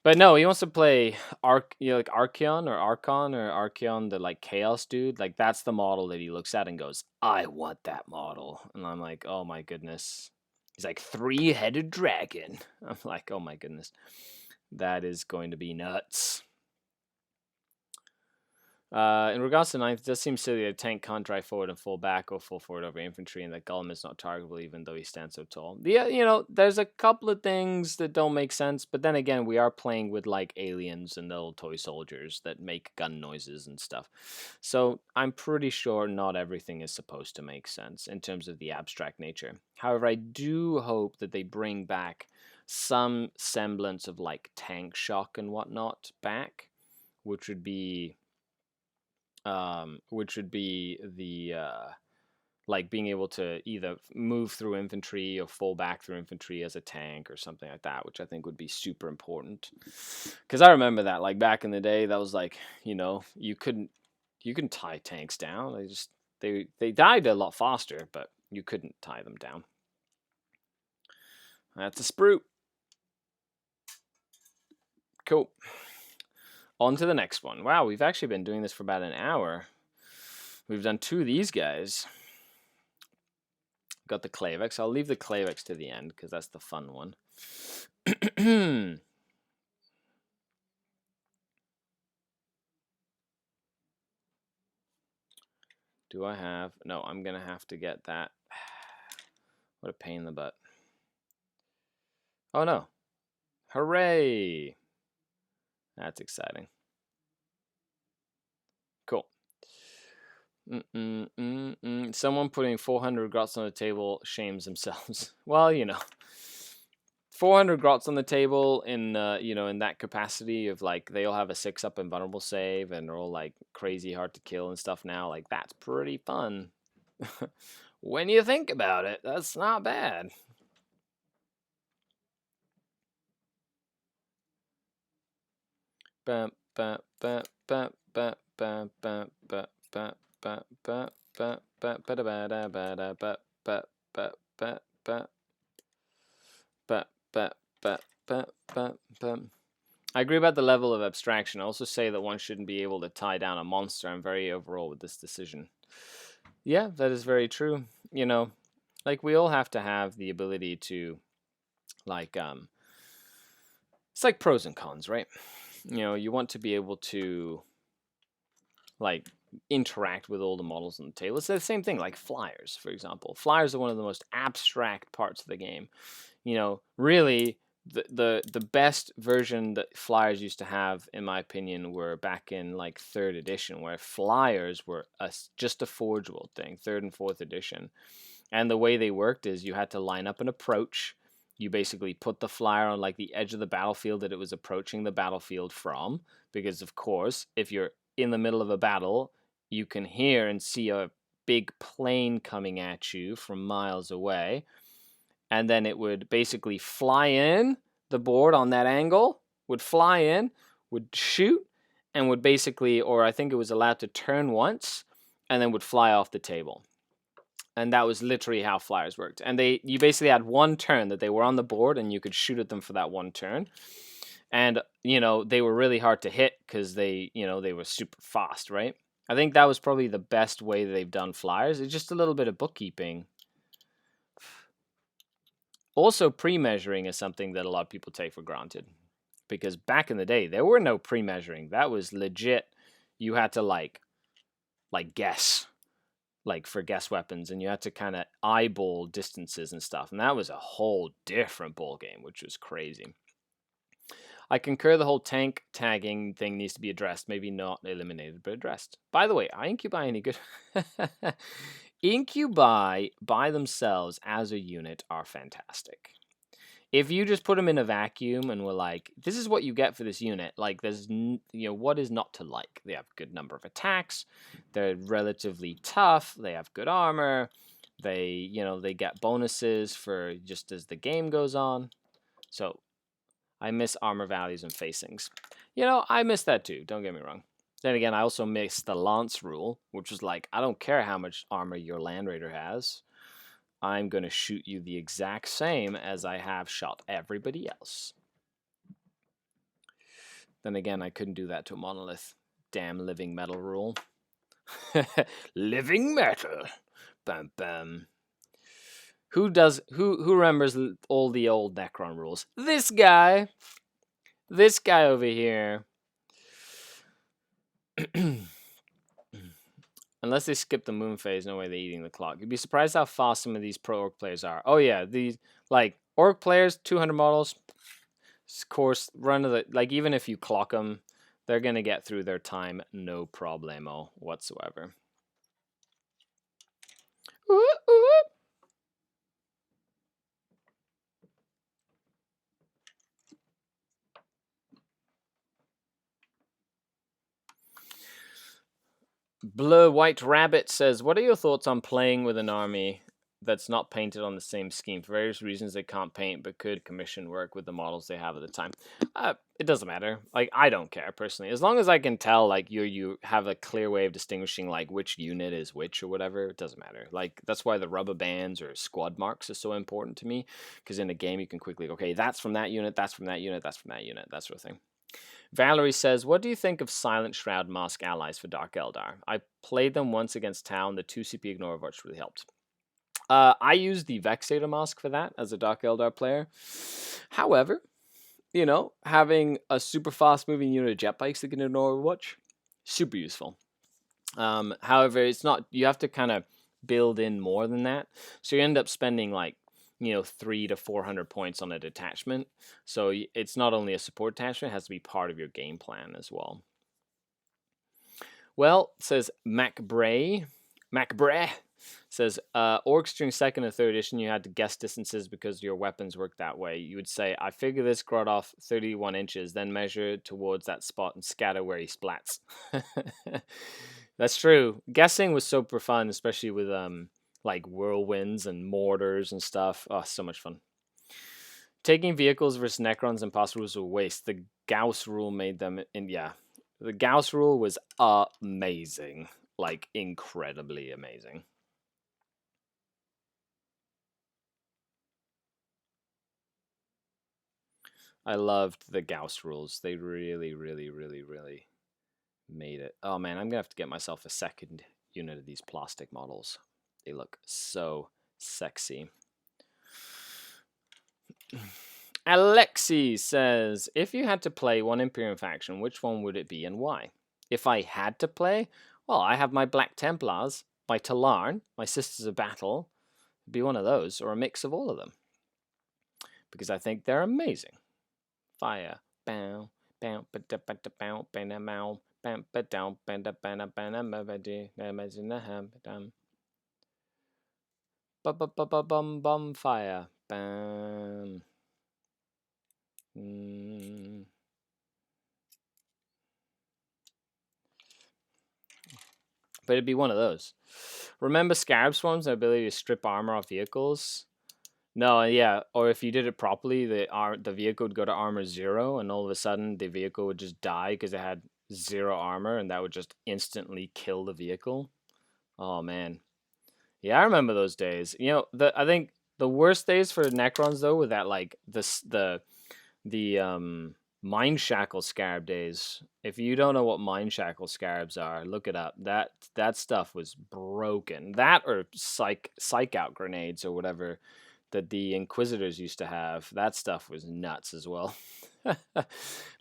But no, he wants to play like Archeon or Archeon, the like Chaos dude. Like, that's the model that he looks at and goes, I want that model. And I'm like, oh my goodness. He's like, 3-headed dragon. I'm like, oh my goodness. That is going to be nuts. In regards to ninth, it does seem silly that a tank can't drive forward and fall back or fall forward over infantry, and that Gollum is not targetable even though he stands so tall. Yeah, you know, there's a couple of things that don't make sense, but then again, we are playing with, like, aliens and little toy soldiers that make gun noises and stuff. So I'm pretty sure not everything is supposed to make sense in terms of the abstract nature. However, I do hope that they bring back some semblance of, like, tank shock and whatnot back, which would be the like being able to either move through infantry or fall back through infantry as a tank or something like that, which I think would be super important. Because I remember that, like, back in the day, that was like, you know, you couldn't tie tanks down. They died a lot faster, but you couldn't tie them down. That's a sprue. Cool. On to the next one. Wow, we've actually been doing this for about an hour. We've done 2 of these guys. Got the Klavex. I'll leave the Klavex to the end because that's the fun one. Do I have... No, I'm going to have to get that. What a pain in the butt. Oh, no. Hooray! That's exciting. Cool. Someone putting 400 grots on the table shames themselves. Well, you know, 400 grots on the table in you know, in that capacity of, like, they all have a 6-up invulnerable save and they're all, like, crazy hard to kill and stuff now. Like, that's pretty fun. When you think about it, that's not bad. I agree about the level of abstraction. I also say that one shouldn't be able to tie down a monster. I'm very overall with this decision. Yeah, that is very true. You know, like, we all have to have the ability to, like, it's like pros and cons, right? You know, you want to be able to, like, interact with all the models on the table. It's the same thing, like flyers, for example. Flyers are one of the most abstract parts of the game. You know, really, the best version that flyers used to have, in my opinion, were back in, like, 3rd edition, where flyers were just a forgeable thing, 3rd and 4th edition. And the way they worked is you had to line up an approach. You basically put the flyer on, like, the edge of the battlefield that it was approaching the battlefield from, because, of course, if you're in the middle of a battle, you can hear and see a big plane coming at you from miles away, and then it would basically fly in the board on that angle, would fly in, would shoot, and would basically, or I think it was allowed to turn once, and then would fly off the table. And that was literally how flyers worked. And you basically had one turn that they were on the board, and you could shoot at them for that one turn. And, you know, they were really hard to hit because they, you know, they were super fast, right? I think that was probably the best way they've done flyers. It's just a little bit of bookkeeping. Also, pre-measuring is something that a lot of people take for granted. because back in the day there were no pre-measuring. That was legit. You had to like guess, like for guess weapons, and you had to kind of eyeball distances and stuff, and that was a whole different ball game, which was crazy. I concur the whole tank tagging thing needs to be addressed. Maybe not eliminated, but addressed. By the way, are Incubi any good? Incubi by themselves as a unit are fantastic. If you just put them in a vacuum and were like, this is what you get for this unit, like there's, what is not to like? They have a good number of attacks. They're relatively tough. They have good armor. They, they get bonuses for just as the game goes on. So I miss armor values and facings. I miss that too. Don't get me wrong. Then again, I also miss the lance rule, which was like, I don't care how much armor your land raider has. I'm going to shoot you the exact same as I have shot everybody else. Then again, I couldn't do that to a monolith. Damn living metal rule. Living metal. Bam bam. Who remembers all the old Necron rules? This guy. This guy over here. Unless they skip the moon phase, no way they're eating the clock. You'd be surprised how fast some of these pro orc players are. Oh yeah, these orc players, 200 models, course run of the even if you clock them, they're gonna get through their time no problemo whatsoever. Ooh, ooh. Blur White Rabbit says, what are your thoughts on playing with an army that's not painted on the same scheme? For various reasons they can't paint, but could commission work with the models they have at the time. It doesn't matter. I don't care personally. As long as I can tell, you have a clear way of distinguishing, which unit is which or whatever, it doesn't matter. That's why the rubber bands or squad marks are so important to me, because in a game you can quickly go, okay, that's from that unit, that's from that unit, that's from that unit, that sort of thing. Valerie says, what do you think of Silent Shroud Mask allies for Dark Eldar? I played them once against Town. The 2 CP Ignore Overwatch really helped. I used the Vexator Mask for that as a Dark Eldar player. However, having a super fast moving unit of jet bikes that can ignore Overwatch, super useful. However, it's not, you have to kind of build in more than that. So you end up spending 300 to 400 points on a detachment. So it's not only a support detachment, it has to be part of your game plan as well. Well, says MacBray says, orcs during 2nd and 3rd edition, you had to guess distances because your weapons worked that way. You would say, I figure this grot off 31 inches, then measure towards that spot and scatter where he splats. That's true. Guessing was super fun, especially with whirlwinds and mortars and stuff. Oh, so much fun. Taking vehicles versus Necrons and Imposter was a waste. The Gauss rule made them, the Gauss rule was amazing. Incredibly amazing. I loved the Gauss rules. They really, really, really, really made it. Oh man, I'm gonna have to get myself a second unit of these plastic models. They look so sexy. Alexi says, if you had to play one Imperium faction, which one would it be and why? If I had to play, well, I have my Black Templars, my Talarn, my Sisters of Battle. It'd be one of those, or a mix of all of them. Because I think they're amazing. Fire. Bow, bow, ba da ba da bow, ba da mow, bam, ba down, ba da ba da ba da ba da ba ba ba ba bum bum fire. Bam. But it'd be one of those. Remember Scarab Swarms, the ability to strip armor off vehicles? No, yeah. Or if you did it properly, the vehicle would go to armor 0, and all of a sudden the vehicle would just die because it had 0 armor, and that would just instantly kill the vehicle. Oh man, yeah, I remember those days. I think the worst days for Necrons though were that the Mind Shackle Scarab days. If you don't know what Mind Shackle Scarabs are, look it up. That stuff was broken. That or psych out grenades or whatever that the Inquisitors used to have, that stuff was nuts as well.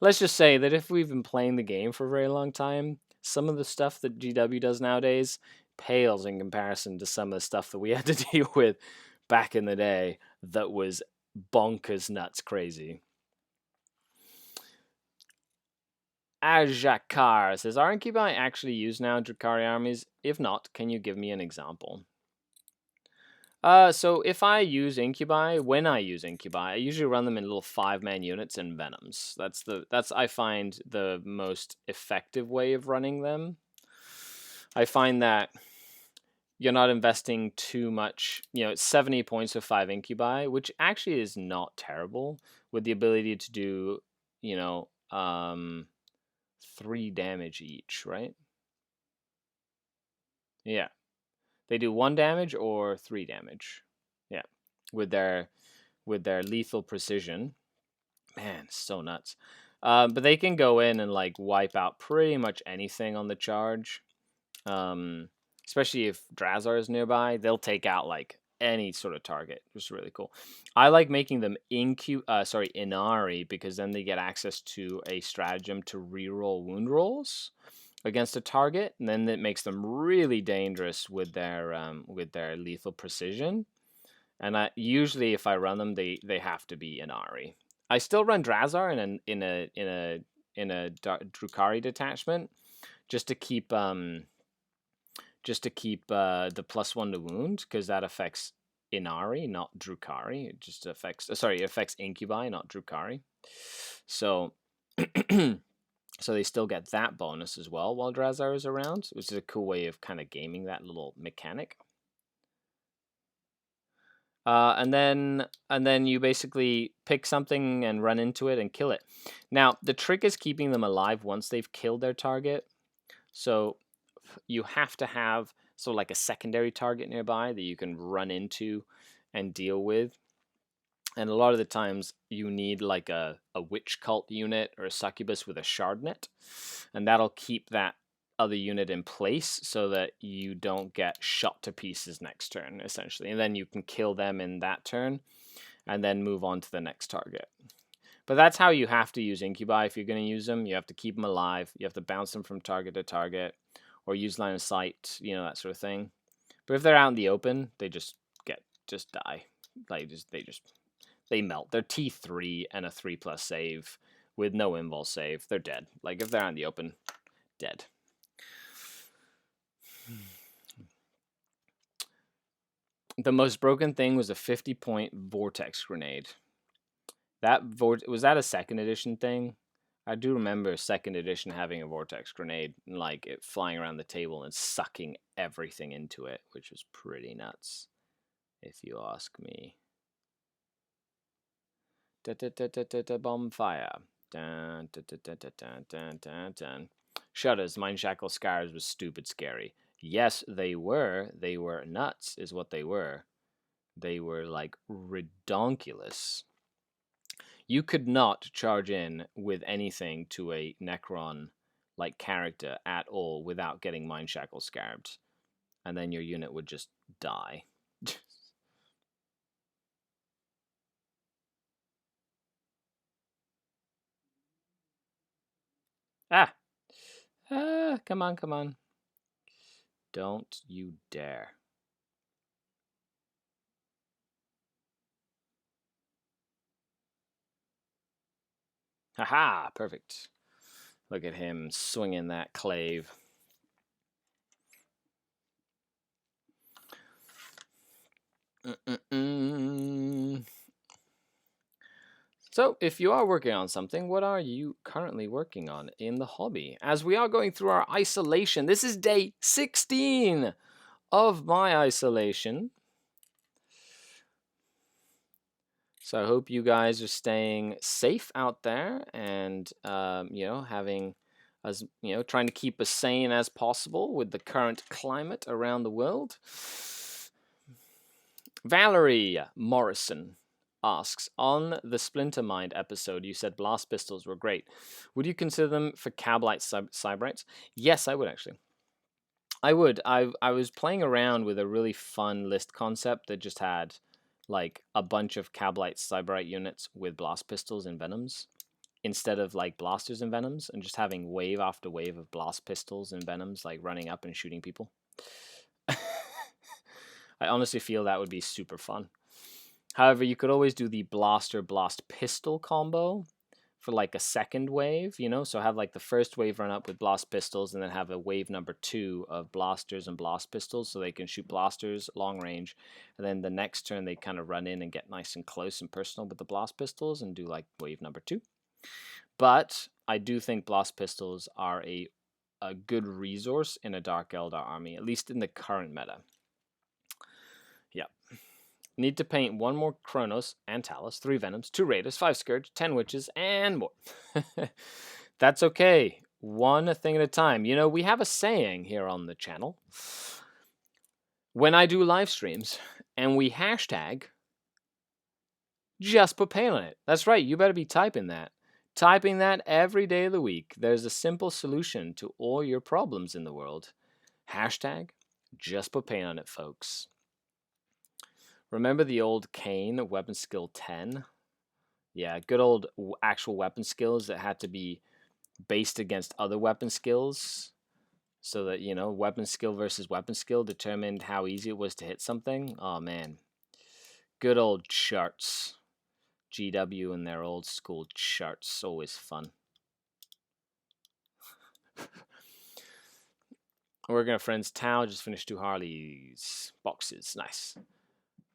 Let's just say that if we've been playing the game for a very long time, some of the stuff that GW does nowadays pales in comparison to some of the stuff that we had to deal with back in the day that was bonkers nuts crazy. Ajakar says, are Incubi actually used now in Drukhari armies? If not, can you give me an example? So if I use Incubi, when I use Incubi, I usually run them in little 5-man units and Venoms. That's I find the most effective way of running them. I find that you're not investing too much. It's 70 points of 5 Incubi, which actually is not terrible, with the ability to do, 3 damage each, right? Yeah. They do 1 damage or 3 damage. Yeah. With their lethal precision. Man, so nuts. But they can go in and like wipe out pretty much anything on the charge. Especially if Drazar is nearby, they'll take out like any sort of target, which is really cool. I like making them Inari, because then they get access to a stratagem to reroll wound rolls against a target, and then it makes them really dangerous with their lethal precision. And usually, if I run them, they have to be Inari. I still run Drazar in a Drukhari detachment, just to keep the +1 to wound, because that affects Inari, not Drukhari. It just affects it affects Incubi, not Drukhari. So so they still get that bonus as well while Drazar is around, which is a cool way of kind of gaming that little mechanic. And then you basically pick something and run into it and kill it. Now, the trick is keeping them alive once they've killed their target. So you have to have like a secondary target nearby that you can run into and deal with. And a lot of the times you need like a witch cult unit or a succubus with a shard net, and that'll keep that other unit in place so that you don't get shot to pieces next turn, essentially. And then you can kill them in that turn and then move on to the next target. But that's how you have to use Incubi if you're going to use them. You have to keep them alive. You have to bounce them from target to target, or use line of sight, that sort of thing. But if they're out in the open, they just die. They melt. They're T3 and a 3+ save with no invul save. They're dead. Like, if they're out in the open, dead. The most broken thing was a 50-point vortex grenade. Was that a 2nd edition thing? I do remember 2nd edition having a vortex grenade and like it flying around the table and sucking everything into it, which was pretty nuts, if you ask me. Bonfire. Shudders, Mindshackle Scars was stupid scary. Yes, they were. They were nuts, is what they were. They were like redonkulous. You could not charge in with anything to a Necron like character at all without getting Mindshackle Scarabed, and then your unit would just die. Come on. Don't you dare. Haha, perfect. Look at him swinging that clave. So, if you are working on something, what are you currently working on in the hobby? As we are going through our isolation, this is day 16 of my isolation. So I hope you guys are staying safe out there and, having as, trying to keep as sane as possible with the current climate around the world. Valerie Morrison asks, on the Splinter Mind episode, you said blast pistols were great. Would you consider them for Cablite Cyberites? Yes, I would actually. I would. I was playing around with a really fun list concept that just had like a bunch of Cablite Cyberite units with blast pistols and venoms instead of like blasters and venoms, and just having wave after wave of blast pistols and venoms like running up and shooting people. I honestly feel that would be super fun. However, you could always do the blaster blast pistol combo for like a second wave, you know, so have like the first wave run up with blast pistols and then have a wave number 2 of blasters and blast pistols so they can shoot blasters long range, and then the next turn they kind of run in and get nice and close and personal with the blast pistols and do like wave number 2. But I do think blast pistols are a good resource in a Dark Eldar army, at least in the current meta. Yeah. Need to paint 1 more Chronos and Talus, 3 Venoms, 2 Raiders, 5 Scourge, 10 Witches, and more. That's okay. One thing at a time. You know, we have a saying here on the channel. When I do live streams and we hashtag, just put paint on it. That's right. You better be typing that. Typing that every day of the week. There's a simple solution to all your problems in the world. Hashtag, just put paint on it, folks. Remember the old Kane weapon skill 10? Yeah, good old actual weapon skills that had to be based against other weapon skills so that, you know, weapon skill versus weapon skill determined how easy it was to hit something. Oh, man. Good old charts. GW and their old school charts. Always fun. Working on friends. Tao just finished 2 Harleys boxes. Nice.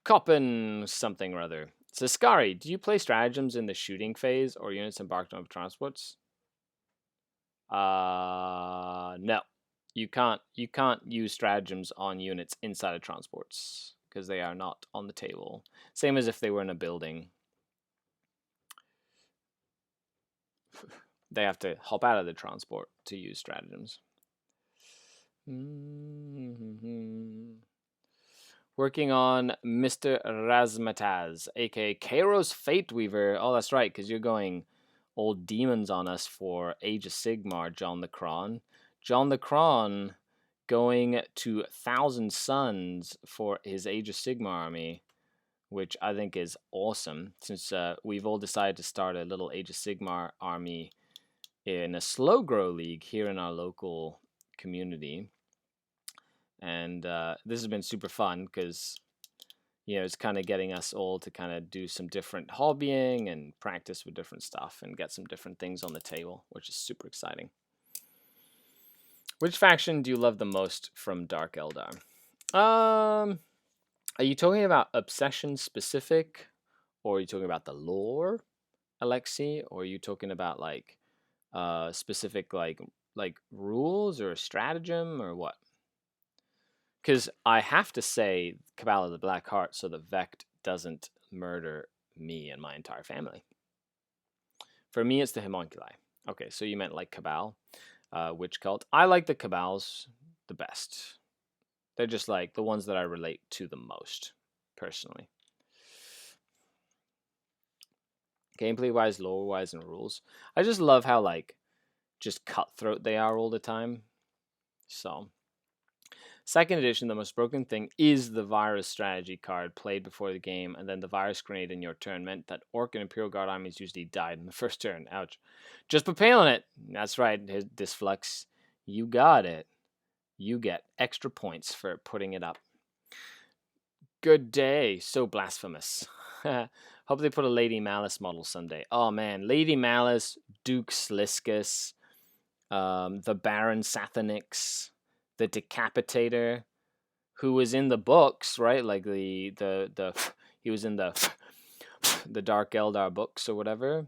Coppin something or other. So Skari, do you play stratagems in the shooting phase or units embarked on transports? No. You can't use stratagems on units inside of transports because they are not on the table. Same as if they were in a building. They have to hop out of the transport to use stratagems. Working on Mr. Razmataz, aka Kairos Fate Weaver. Oh, that's right, because you're going old demons on us for Age of Sigmar, John the Cron. John the Cron going to 1,000 Suns for his Age of Sigmar army, which I think is awesome, since we've all decided to start a little Age of Sigmar army in a slow grow league here in our local community. And this has been super fun because, you know, it's kind of getting us all to kind of do some different hobbying and practice with different stuff and get some different things on the table, which is super exciting. Which faction do you love the most from Dark Eldar? Are you talking about obsession specific, or are you talking about the lore, Alexi, or are you talking about like specific like rules or a stratagem or what? Because I have to say Cabal of the Black Heart so that Vect doesn't murder me and my entire family. For me, it's the Homunculi. Okay, so you meant like Cabal, Witch Cult. I like the Cabals the best. They're just like the ones that I relate to the most, personally. Gameplay-wise, lore-wise, and rules. I just love how like just cutthroat they are all the time. So... Second edition, the most broken thing is the virus strategy card played before the game, and then the virus grenade in your turn meant that Orc and Imperial Guard armies usually died in the first turn. Ouch. Just put paint on it. That's right, Disflux. You got it. You get extra points for putting it up. Good day. So blasphemous. Hope they put a Lady Malice model someday. Oh man, Lady Malice, Duke Sliskus, the Baron Sathanix, the Decapitator, who was in the books, right? Like the he was in the Dark Eldar books or whatever.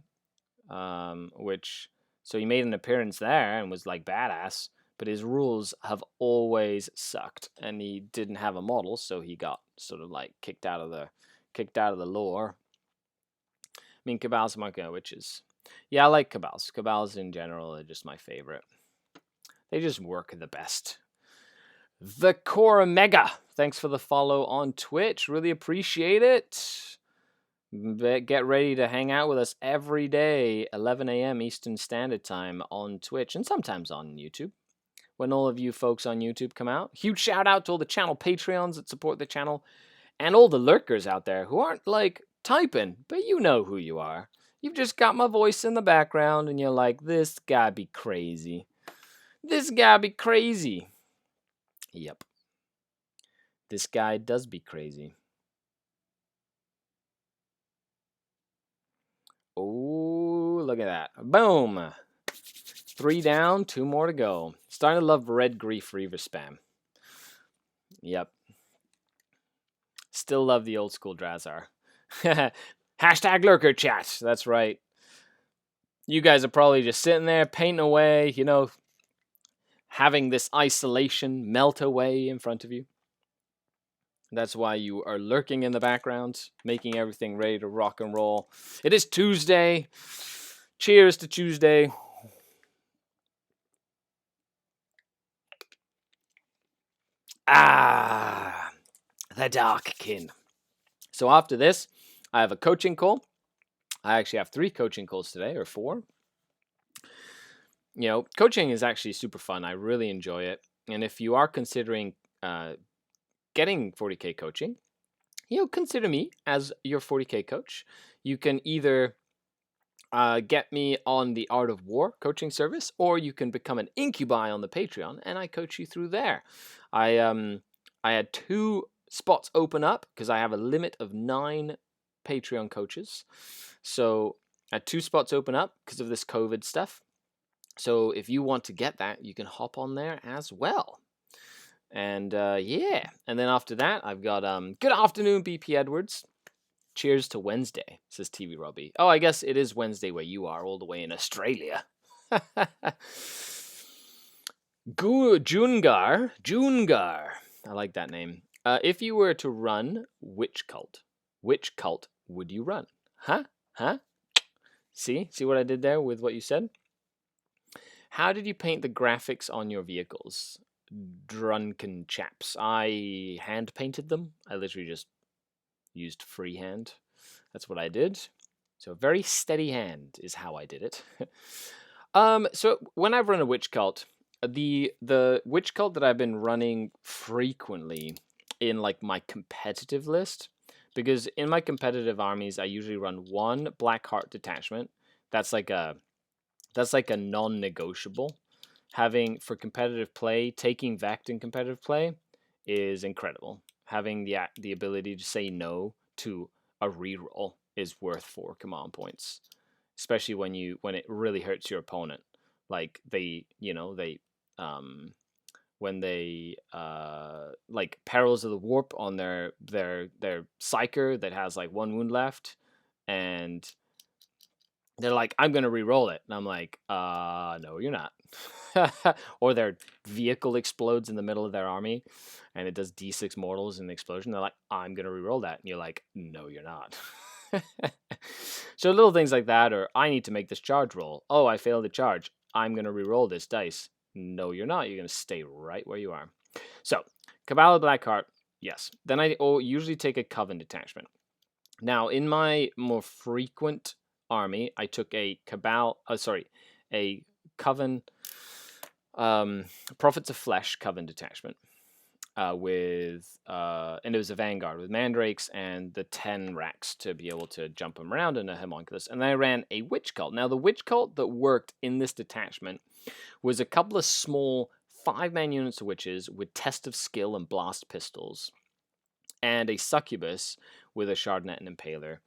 Which so he made an appearance there and was like badass, but his rules have always sucked, and he didn't have a model, so he got sort of like kicked out of the lore. I mean, Cabals, Monka, Witches. Yeah, I like Cabals. Cabals in general are just my favorite. They just work the best. The Core Mega, thanks for the follow on Twitch. Really appreciate it. Get ready to hang out with us every day, 11 a.m. Eastern Standard Time on Twitch and sometimes on YouTube. When all of you folks on YouTube come out, huge shout out to all the channel Patreons that support the channel and all the lurkers out there who aren't like typing, but you know who you are. You've just got my voice in the background and you're like, this guy be crazy. This guy be crazy. Yep. This guy does be crazy. Oh, look at that. Boom. 3 down, 2 more to go. Starting to love Red Grief Reaver spam. Yep. Still love the old school Drazar. Hashtag lurker chat. That's right. You guys are probably just sitting there painting away, you know, having this isolation melt away in front of you. That's why you are lurking in the background, making everything ready to rock and roll. It is Tuesday. Cheers to Tuesday. Ah, the Dark Kin. So after this, I have a coaching call. I actually have 3 coaching calls today, or 4. You know, coaching is actually super fun. I really enjoy it. And if you are considering getting 40K coaching, you know, consider me as your 40K coach. You can either get me on the Art of War coaching service, or you can become an Incubi on the Patreon, and I coach you through there. I had 2 spots open up because I have a limit of 9 Patreon coaches. So I had 2 spots open up because of this COVID stuff. So if you want to get that, you can hop on there as well. And yeah, and then after that, I've got good afternoon, BP Edwards. Cheers to Wednesday, says TV Robbie. Oh, I guess it is Wednesday where you are, all the way in Australia. Jungar. I like that name. If you were to run which cult would you run? Huh? See what I did there with what you said? How did you paint the graphics on your vehicles? Drunken chaps. I hand painted them. I literally just used freehand. That's what I did. So a very steady hand is how I did it. So when I've run a witch cult, the witch cult that I've been running frequently in like my competitive list, because in my competitive armies I usually run 1 Blackheart detachment. That's like a non-negotiable. Having for competitive play, taking Vect in competitive play is incredible. Having the ability to say no to a reroll is worth 4 command points, especially when it really hurts your opponent. Like when they like Perils of the Warp on their Psyker that has like 1 wound left, and they're like, I'm gonna re-roll it, and I'm like, no, you're not. Or their vehicle explodes in the middle of their army, and it does D6 mortals in the explosion. They're like, I'm gonna re-roll that, and you're like, no, you're not. So little things like that, or I need to make this charge roll. Oh, I failed the charge. I'm gonna re-roll this dice. No, you're not. You're gonna stay right where you are. So, Cabal of Blackheart, yes. Then I usually take a Coven detachment. Now, in my more frequent army, I took a a Coven, Prophets of Flesh Coven detachment with, and it was a Vanguard with Mandrakes and the 10 racks to be able to jump them around in a homunculus. And then I ran a Witch Cult. Now, the Witch Cult that worked in this detachment was a couple of small 5-man units of witches with Test of Skill and Blast Pistols, and a Succubus with a Shardnet and Impaler.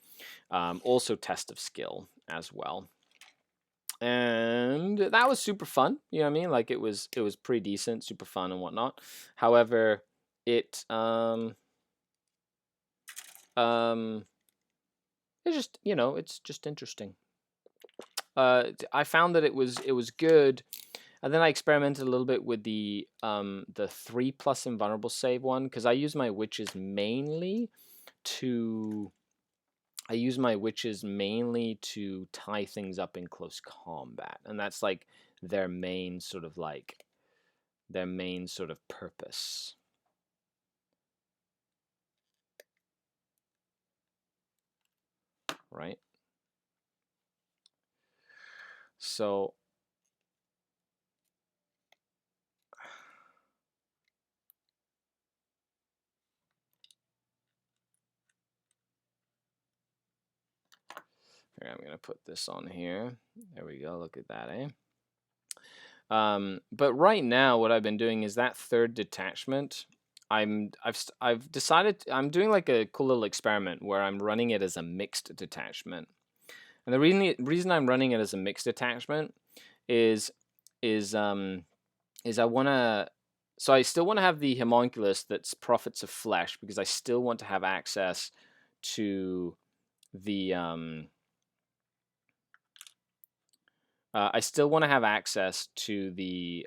Also Test of Skill as well. And that was super fun. You know what I mean? Like it was pretty decent, super fun and whatnot. However, it's just, you know, it's just interesting. I found that it was good, and then I experimented a little bit with the 3+ invulnerable save one, because I use my witches mainly to tie things up in close combat, and that's like their main sort of purpose. Right? So Here, I'm going to put this on here. There we go. Look at that, eh? But right now, what I've been doing is that third detachment. I've decided I'm doing like a cool little experiment where I'm running it as a mixed detachment. And the reason I'm running it as a mixed detachment is I want to. So I still want to have the homunculus that's prophets of flesh because I still want to have access to the I still want to have access to the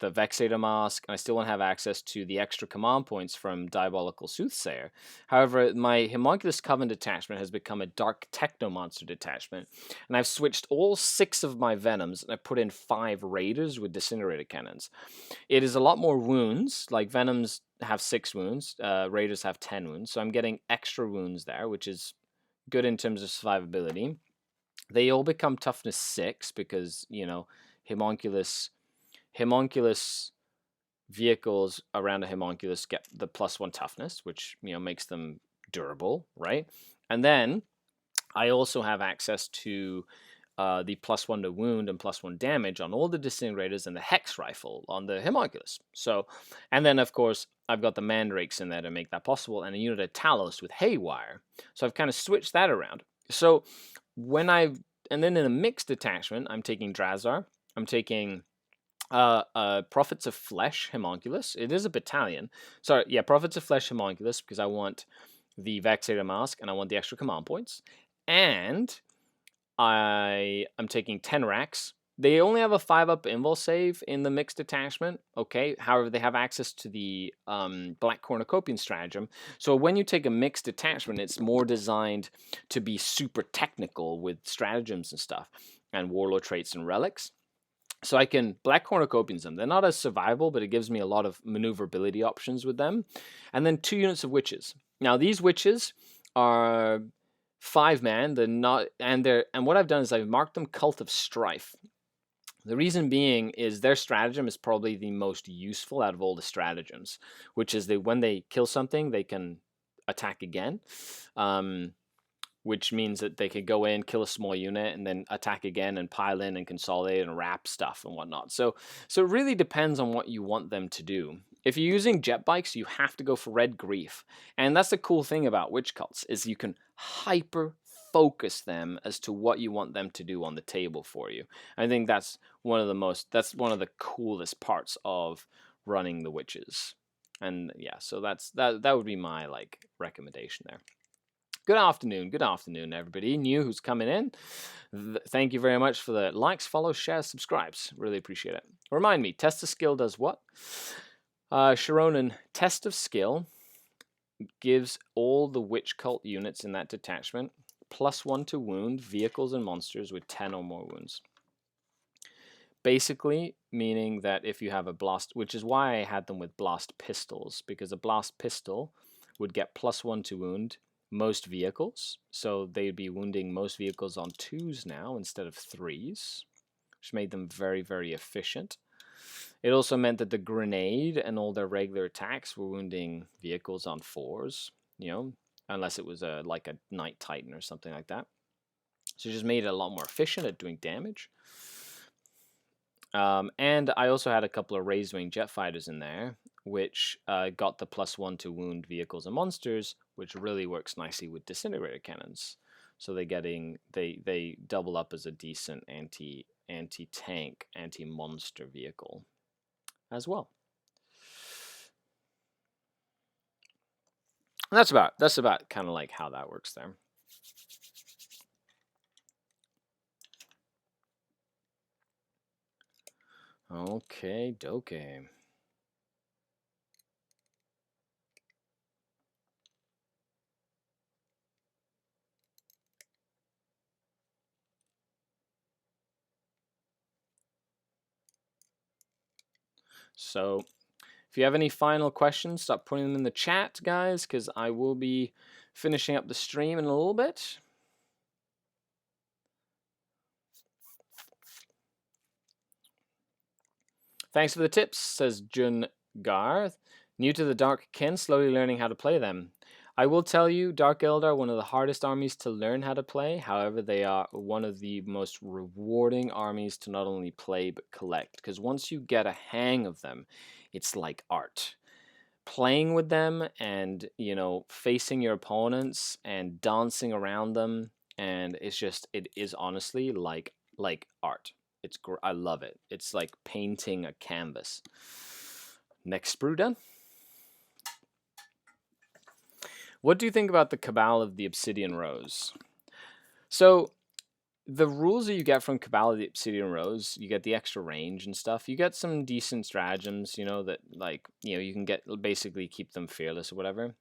Vexator Mask, and I still want to have access to the extra command points from Diabolical Soothsayer. However, my Homunculus Coven detachment has become a Dark Technomonster detachment, and I've switched all 6 of my Venoms, and I put in 5 Raiders with Disintegrator Cannons. It is a lot more wounds, like Venoms have 6 wounds, Raiders have 10 wounds, so I'm getting extra wounds there, which is good in terms of survivability. They all become toughness 6 because, you know, homunculus vehicles around a homunculus get the +1 toughness, which, you know, makes them durable, right? And then I also have access to the +1 to wound and +1 damage on all the disintegrators and the hex rifle on the homunculus. So, and then of course I've got the mandrakes in there to make that possible, and a unit of Talos with haywire. So I've kind of switched that around. So and then in a mixed detachment, I'm taking Drazar, I'm taking Prophets of Flesh homunculus. It is a battalion. Sorry, yeah, Prophets of Flesh homunculus because I want the Vexator Mask and I want the extra command points. And I'm taking 10 racks. They only have a 5-up invul save in the mixed detachment, okay? However, they have access to the Black Cornucopian stratagem. So when you take a mixed detachment, it's more designed to be super technical with stratagems and stuff, and warlord traits and relics. So I can Black Cornucopians them. They're not as survivable, but it gives me a lot of maneuverability options with them. And then 2 units of witches. Now these witches are 5-man. And what I've done is I've marked them Cult of Strife. The reason being is their stratagem is probably the most useful out of all the stratagems, which is when they kill something, they can attack again. Which means that they could go in, kill a small unit, and then attack again and pile in and consolidate and wrap stuff and whatnot. So it really depends on what you want them to do. If you're using jet bikes, you have to go for Red Grief. And that's the cool thing about witch cults, is you can hyper focus them as to what you want them to do on the table for you. I think that's one of the coolest parts of running the witches. And yeah, so that would be my recommendation there. Good afternoon, everybody new who's coming in. Thank you very much for the likes, follows, shares, subscribes. Really appreciate it. Remind me, test of skill does what? Sharonan, test of skill gives all the witch cult units in that detachment +1 to wound vehicles and monsters with 10 or more wounds. Basically, meaning that if you have a blast, which is why I had them with blast pistols, because a blast pistol would get +1 to wound most vehicles, so they'd be wounding most vehicles on 2s now instead of 3s, which made them very, very efficient. It also meant that the grenade and all their regular attacks were wounding vehicles on 4s, you know, unless it was like a Night Titan or something like that. So it just made it a lot more efficient at doing damage. And I also had a couple of raised wing jet fighters in there, which got the +1 to wound vehicles and monsters, which really works nicely with disintegrator cannons. So they double up as a decent anti-tank, anti-monster vehicle as well. And that's about kind of like how that works there. Okay, doke. So if you have any final questions, stop putting them in the chat, guys, because I will be finishing up the stream in a little bit. Thanks for the tips, says Jun Garth. New to the Dark Kin, slowly learning how to play them. I will tell you, Dark Eldar are one of the hardest armies to learn how to play. However, they are one of the most rewarding armies to not only play but collect. Because once you get a hang of them, it's like art. Playing with them and, facing your opponents and dancing around them, and it is honestly like art. I love it. It's like painting a canvas. Next sprue done. What do you think about the Cabal of the Obsidian Rose? So, the rules that you get from Cabal of the Obsidian Rose, you get the extra range and stuff. You get some decent stratagems, that you can get basically keep them fearless or whatever.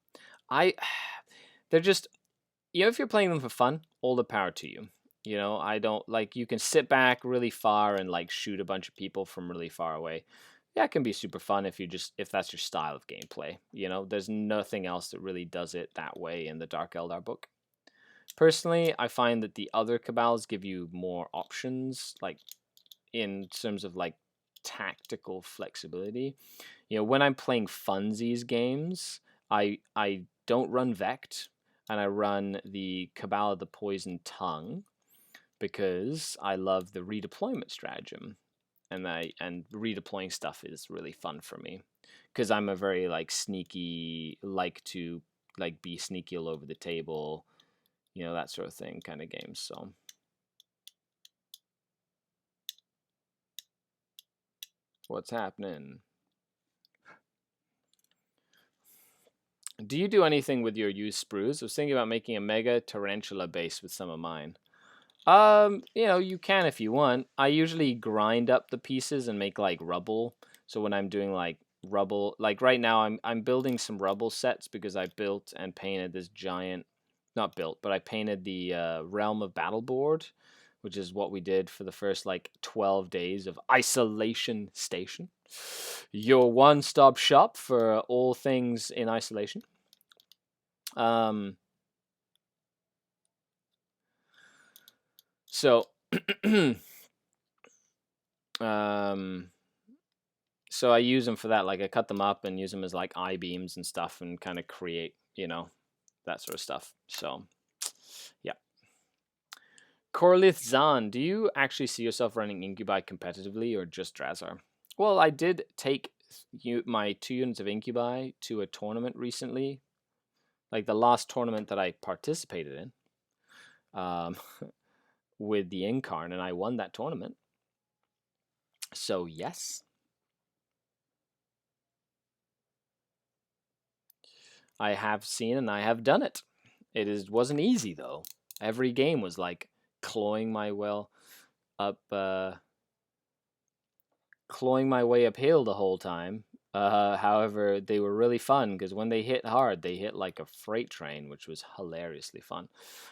They're just, if you're playing them for fun, all the power to you. I don't you can sit back really far and shoot a bunch of people from really far away. Yeah, it can be super fun if that's your style of gameplay. There's nothing else that really does it that way in the Dark Eldar book. Personally, I find that the other Cabals give you more options, in terms of tactical flexibility. When I'm playing funsies games, I don't run Vect, and I run the Cabal of the Poison Tongue because I love the redeployment stratagem. And redeploying stuff is really fun for me because I'm a very sneaky, to be sneaky all over the table, that sort of thing kind of game. So what's happening? Do you do anything with your used sprues? I was thinking about making a mega tarantula base with some of mine. You can if you want. I usually grind up the pieces and make rubble. So when I'm doing rubble, right now I'm building some rubble sets because I built and painted this giant, not built, but I painted the Realm of Battle board, which is what we did for the first 12 days of Isolation Station. Your one-stop shop for all things in isolation. So so I use them for that. I cut them up and use them as I-beams and stuff and kind of create, that sort of stuff. So, yeah. Corlith Zahn, do you actually see yourself running Incubi competitively or just Drazar? Well, I did take my 2 units of Incubi to a tournament recently. The last tournament that I participated in. With the Incarn, and I won that tournament. So, yes. I have seen and I have done it. Wasn't easy, though. Every game was clawing my way uphill the whole time. However, they were really fun because when they hit hard, they hit like a freight train, which was hilariously fun.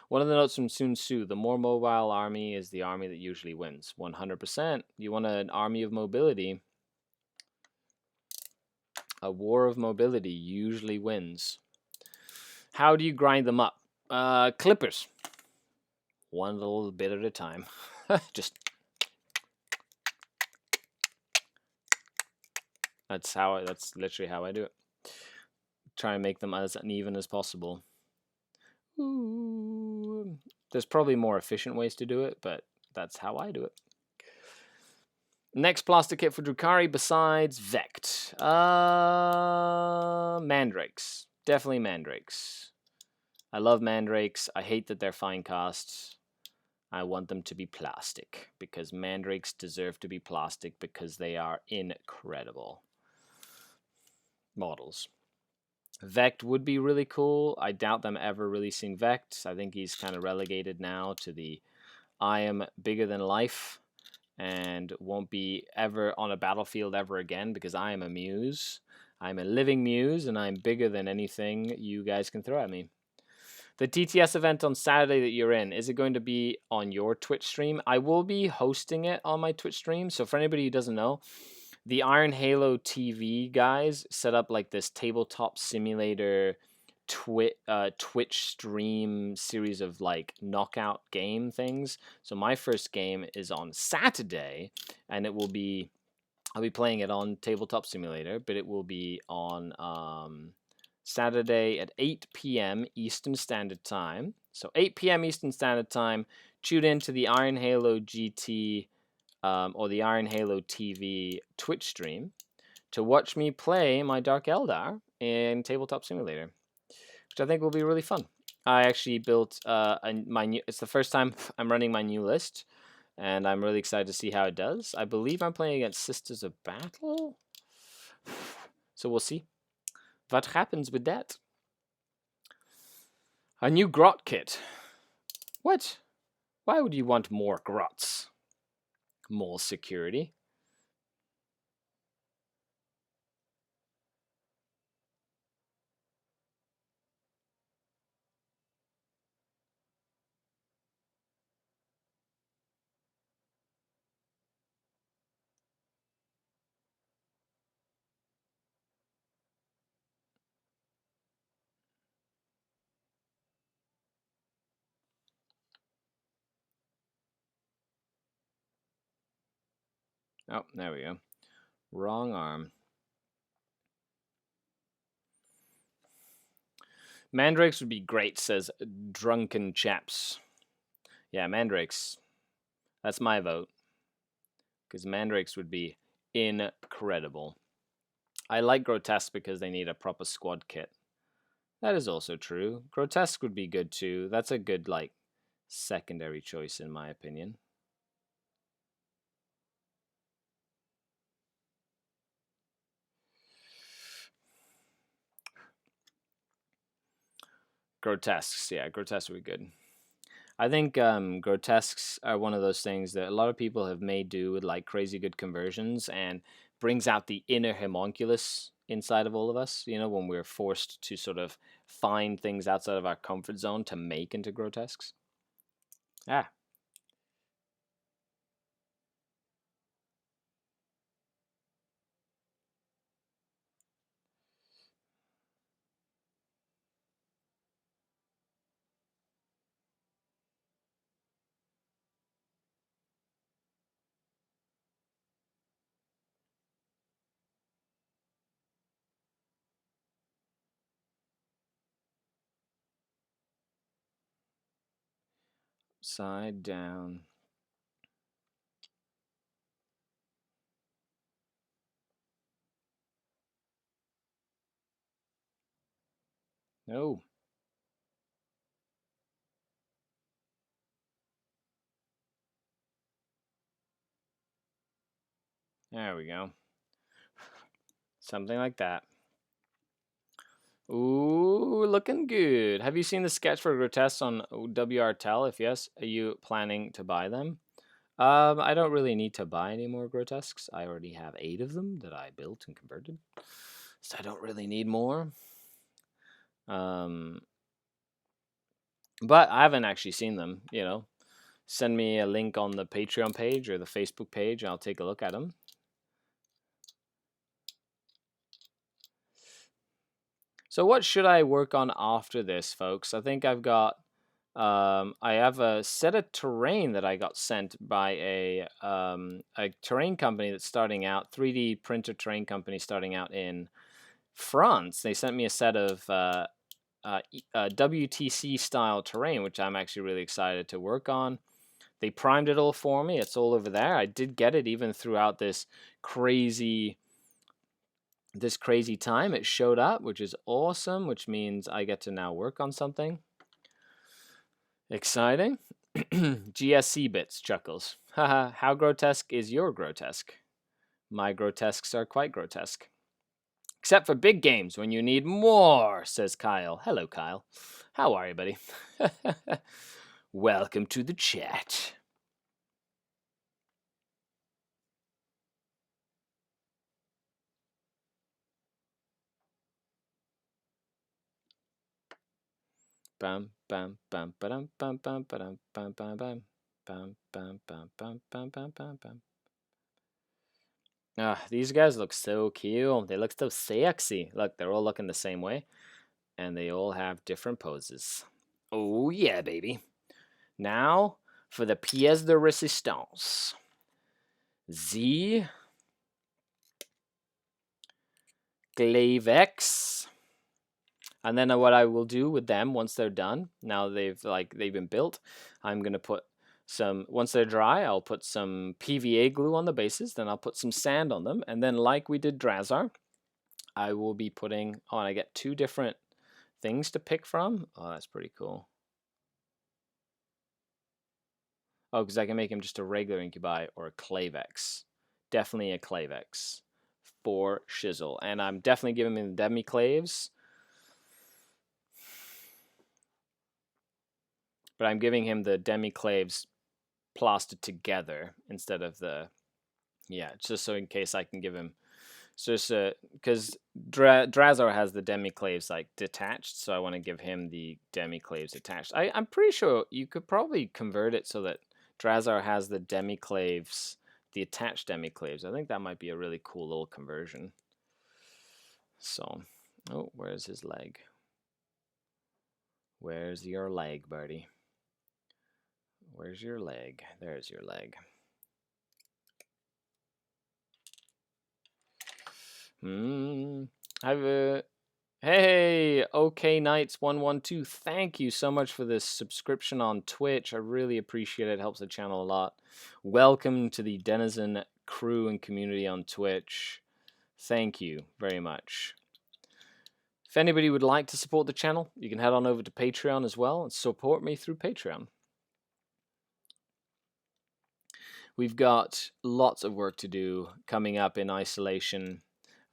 One of the notes from Sun Tzu: the more mobile army is the army that usually wins. 100%. You want an army of mobility. A war of mobility usually wins. How do you grind them up? Clippers. One little bit at a time. Just. That's literally how I do it. Try and make them as uneven as possible. Ooh. There's probably more efficient ways to do it, but that's how I do it. Next plastic kit for Drukhari besides Vect. Mandrakes. Definitely Mandrakes. I love Mandrakes. I hate that they're fine cast. I want them to be plastic because Mandrakes deserve to be plastic because they are incredible models. Vect would be really cool. I doubt them ever releasing Vect. I think he's kind of relegated now to the I am bigger than life and won't be ever on a battlefield ever again because I am a muse. I'm a living muse and I'm bigger than anything you guys can throw at me. The TTS event on Saturday that you're in, is it going to be on your Twitch stream? I will be hosting it on my Twitch stream. So for anybody who doesn't know, the Iron Halo TV guys set up this tabletop simulator Twitch stream series of knockout game things. So my first game is on Saturday, and I'll be playing it on Tabletop Simulator, but it will be on Saturday at 8 p.m. Eastern Standard Time. So 8 p.m. Eastern Standard Time, tune in to the Iron Halo GT or the Iron Halo TV Twitch stream to watch me play my Dark Eldar in Tabletop Simulator, which I think will be really fun. I actually built it's the first time I'm running my new list, and I'm really excited to see how it does. I believe I'm playing against Sisters of Battle, so we'll see what happens with that. A new grot kit. What? Why would you want more grots? More security. Oh, there we go. Wrong arm. Mandrakes would be great, says Drunken Chaps. Yeah, Mandrakes. That's my vote. Because Mandrakes would be incredible. I like Grotesque because they need a proper squad kit. That is also true. Grotesque would be good too. That's a good, like, secondary choice in my opinion. Grotesques, yeah, grotesques would be good. I think grotesques are one of those things that a lot of people have made do with like crazy good conversions and brings out the inner homunculus inside of all of us, you know, when we're forced to sort of find things outside of our comfort zone to make into grotesques. Ah. Side down. No. There we go. Something like that. Ooh, looking good. Have you seen the sketch for grotesques on WRTel? If yes, are you planning to buy them? I don't really need to buy any more grotesques. I already have 8 of them that I built and converted, so I don't really need more. But I haven't actually seen them. You know, send me a link on the Patreon page or the Facebook page, and I'll take a look at them. So what should I work on after this, folks? I think I've got. I have a set of terrain that I got sent by a terrain company that's starting out, 3D printer terrain company starting out in France. They sent me a set of WTC style terrain, which I'm actually really excited to work on. They primed it all for me. It's all over there. I did get it even throughout this crazy time. It showed up, which is awesome, which means I get to now work on something. Exciting. GSC bits chuckles. Haha, how grotesque is your grotesque? My grotesques are quite grotesque. Except for big games when you need more, says Kyle. Hello, Kyle. How are you, buddy? Welcome to the chat. Bam bam bam bam bam bam bam bam bam bam bam bam bam bam bam bam bam bam. Ah, these guys look so cute. They look so sexy. Look, they're all looking the same way, and they all have different poses. Oh yeah, baby. Now for the pièce de résistance. The Glavex And then what I will do with them once they're done, now they've been built, I'm gonna put some, once they're dry, I'll put some PVA glue on the bases, then I'll put some sand on them, and then like we did Drazar, I will be putting on, I get 2 different things to pick from. Oh, that's pretty cool. Oh, because I can make him just a regular Incubi or a Clavex. Definitely a Clavex for Shizzle. And I'm definitely giving him the Demi-Claves. But I'm giving him the Demi-Claves plastered together instead of the... Yeah, just so in case I can give him... So just because Drazar has the Demi-Claves like detached, so I want to give him the Demi-Claves attached. I'm pretty sure you could probably convert it so that Drazar has the Demi-Claves, the attached Demi-Claves. I think that might be a really cool little conversion. So, oh, where's his leg? Where's your leg, buddy? Where's your leg? There's your leg. Hey, OK Knights 112. Thank you so much for this subscription on Twitch. I really appreciate it. It helps the channel a lot. Welcome to the Denizen crew and community on Twitch. Thank you very much. If anybody would like to support the channel, you can head on over to Patreon as well and support me through Patreon. We've got lots of work to do coming up in isolation.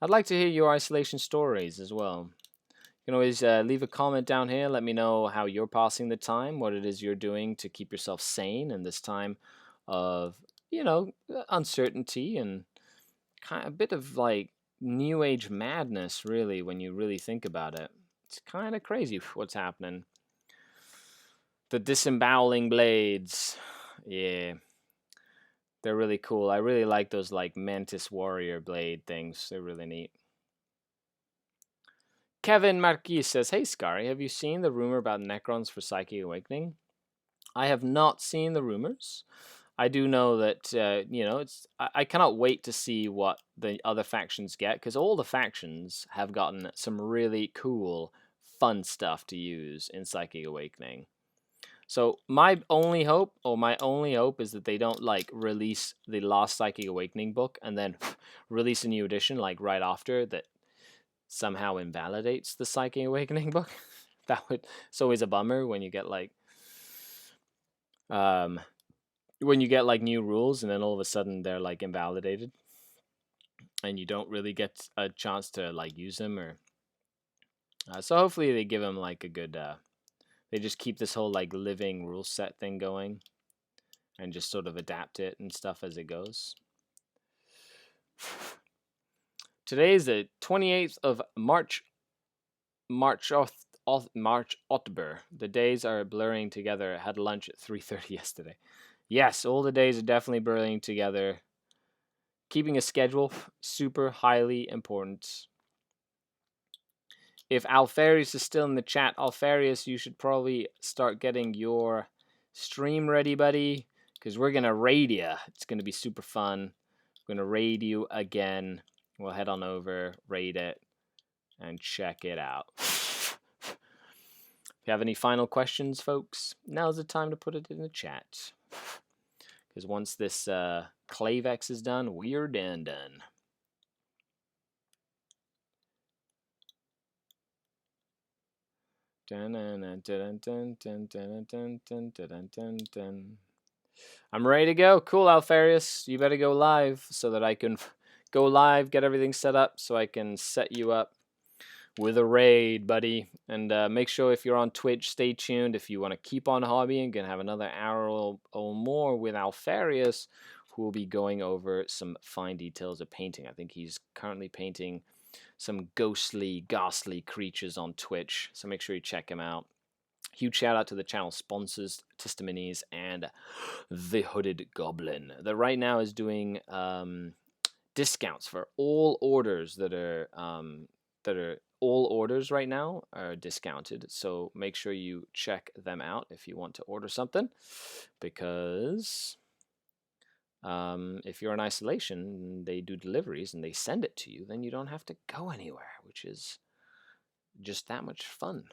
I'd like to hear your isolation stories as well. You can always leave a comment down here. Let me know how you're passing the time, what it is you're doing to keep yourself sane in this time of, you know, uncertainty and kind of a bit of like new age madness, really, when you really think about it. It's kind of crazy what's happening. The disemboweling blades. Yeah. They're really cool. I really like those like Mantis Warrior blade things. They're really neat. Kevin Marquis says, hey Skari, have you seen the rumor about Necrons for Psychic Awakening? I have not seen the rumors. I do know that, you know, I cannot wait to see what the other factions get, because all the factions have gotten some really cool, fun stuff to use in Psychic Awakening. So my only hope is that they don't like release the last Psychic Awakening book and then release a new edition like right after that somehow invalidates the Psychic Awakening book. It's always a bummer when you get like new rules and then all of a sudden they're like invalidated and you don't really get a chance to like use them or so hopefully they give them like a good they just keep this whole like living rule set thing going and just sort of adapt it and stuff as it goes. Today is the 28th of March. March October. The days are blurring together. I had lunch at 3:30 yesterday. Yes, all the days are definitely blurring together. Keeping a schedule, super highly important. If Alfarius is still in the chat, Alfarius, you should probably start getting your stream ready, buddy, because we're going to raid you. It's going to be super fun. We're going to raid you again. We'll head on over, raid it, and check it out. If you have any final questions, folks, now's the time to put it in the chat. Because once this Clavex is done, we're done. I'm ready to go. Cool, Alfarius. You better go live so that I can go live, get everything set up so I can set you up with a raid, buddy. And make sure if you're on Twitch, stay tuned. If you want to keep on hobbying, you can have another hour or more with Alfarius, who will be going over some fine details of painting. I think he's currently painting some ghastly creatures on Twitch, so make sure you check him out. Huge shout out to the channel sponsors, Testimonies and the Hooded Goblin, that right now is doing discounts for all orders that are all orders right now are discounted. So make sure you check them out if you want to order something, because if you're in isolation, they do deliveries and they send it to you, then you don't have to go anywhere, which is just that much fun.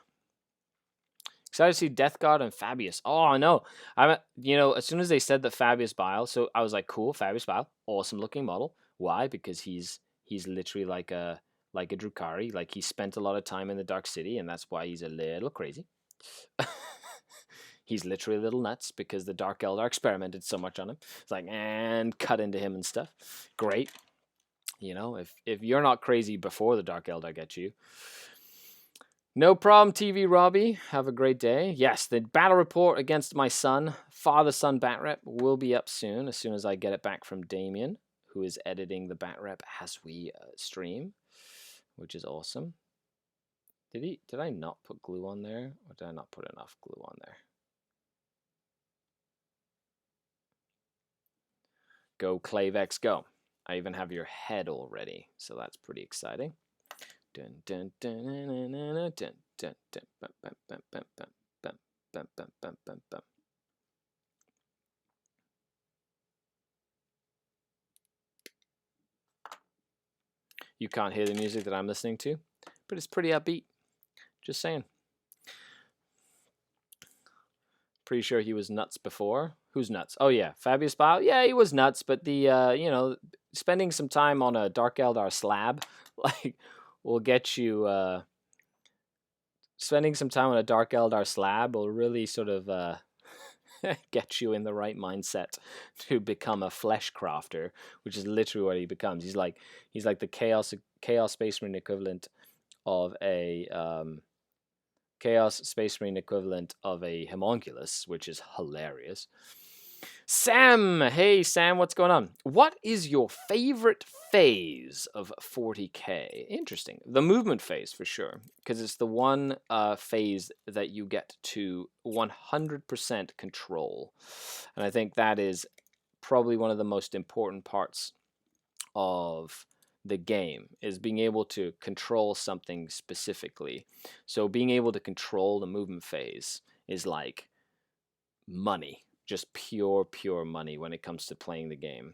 Excited to see Death God and Fabius. Oh, I know. As soon as they said that Fabius Bile, so I was like, cool, Fabius Bile, awesome looking model. Why? Because he's literally like a Drukhari. Like, he spent a lot of time in the Dark City, and that's why he's a little crazy. He's literally a little nuts because the Dark Eldar experimented so much on him. It's like, and cut into him and stuff. Great. If you're not crazy before the Dark Eldar get you. No problem, TV Robbie. Have a great day. Yes, the battle report against my son, father-son bat rep, will be up soon as I get it back from Damien, who is editing the bat rep as we stream, which is awesome. Did I not put glue on there, or did I not put enough glue on there? Go, Clavex, go. I even have your head already, so that's pretty exciting. Dun, dun, dun, dun, dun, dun, dun, dun, dun, bum, bum, bum, bum, bum, bum, bum, bum, bum, bum, bum. You can't hear the music that I'm listening to, but it's pretty upbeat. Just saying. Pretty sure he was nuts before. Who's nuts? Oh yeah, Fabius Bile. Yeah, he was nuts, but the spending some time on a Dark Eldar slab, like, will get you. Spending some time on a Dark Eldar slab will really sort of get you in the right mindset to become a flesh crafter, which is literally what he becomes. He's like the Chaos Space Marine equivalent of a Chaos Space Marine equivalent of a homunculus, which is hilarious. Sam, hey Sam, what's going on? What is your favorite phase of 40k? Interesting. The movement phase for sure, because it's the one phase that you get to 100% control, and I think that is probably one of the most important parts of the game, is being able to control something specifically. So being able to control the movement phase is like money. Just pure money when it comes to playing the game.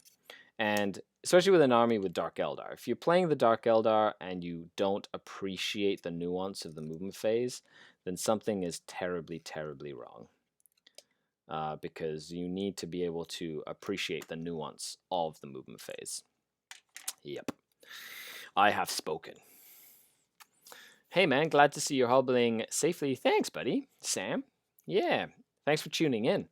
And especially with an army with Dark Eldar. If you're playing the Dark Eldar and you don't appreciate the nuance of the movement phase, then something is terribly wrong. Because you need to be able to appreciate the nuance of the movement phase. Yep. I have spoken. Hey man, glad to see you're hobbling safely. Thanks, buddy. Sam. Yeah, thanks for tuning in.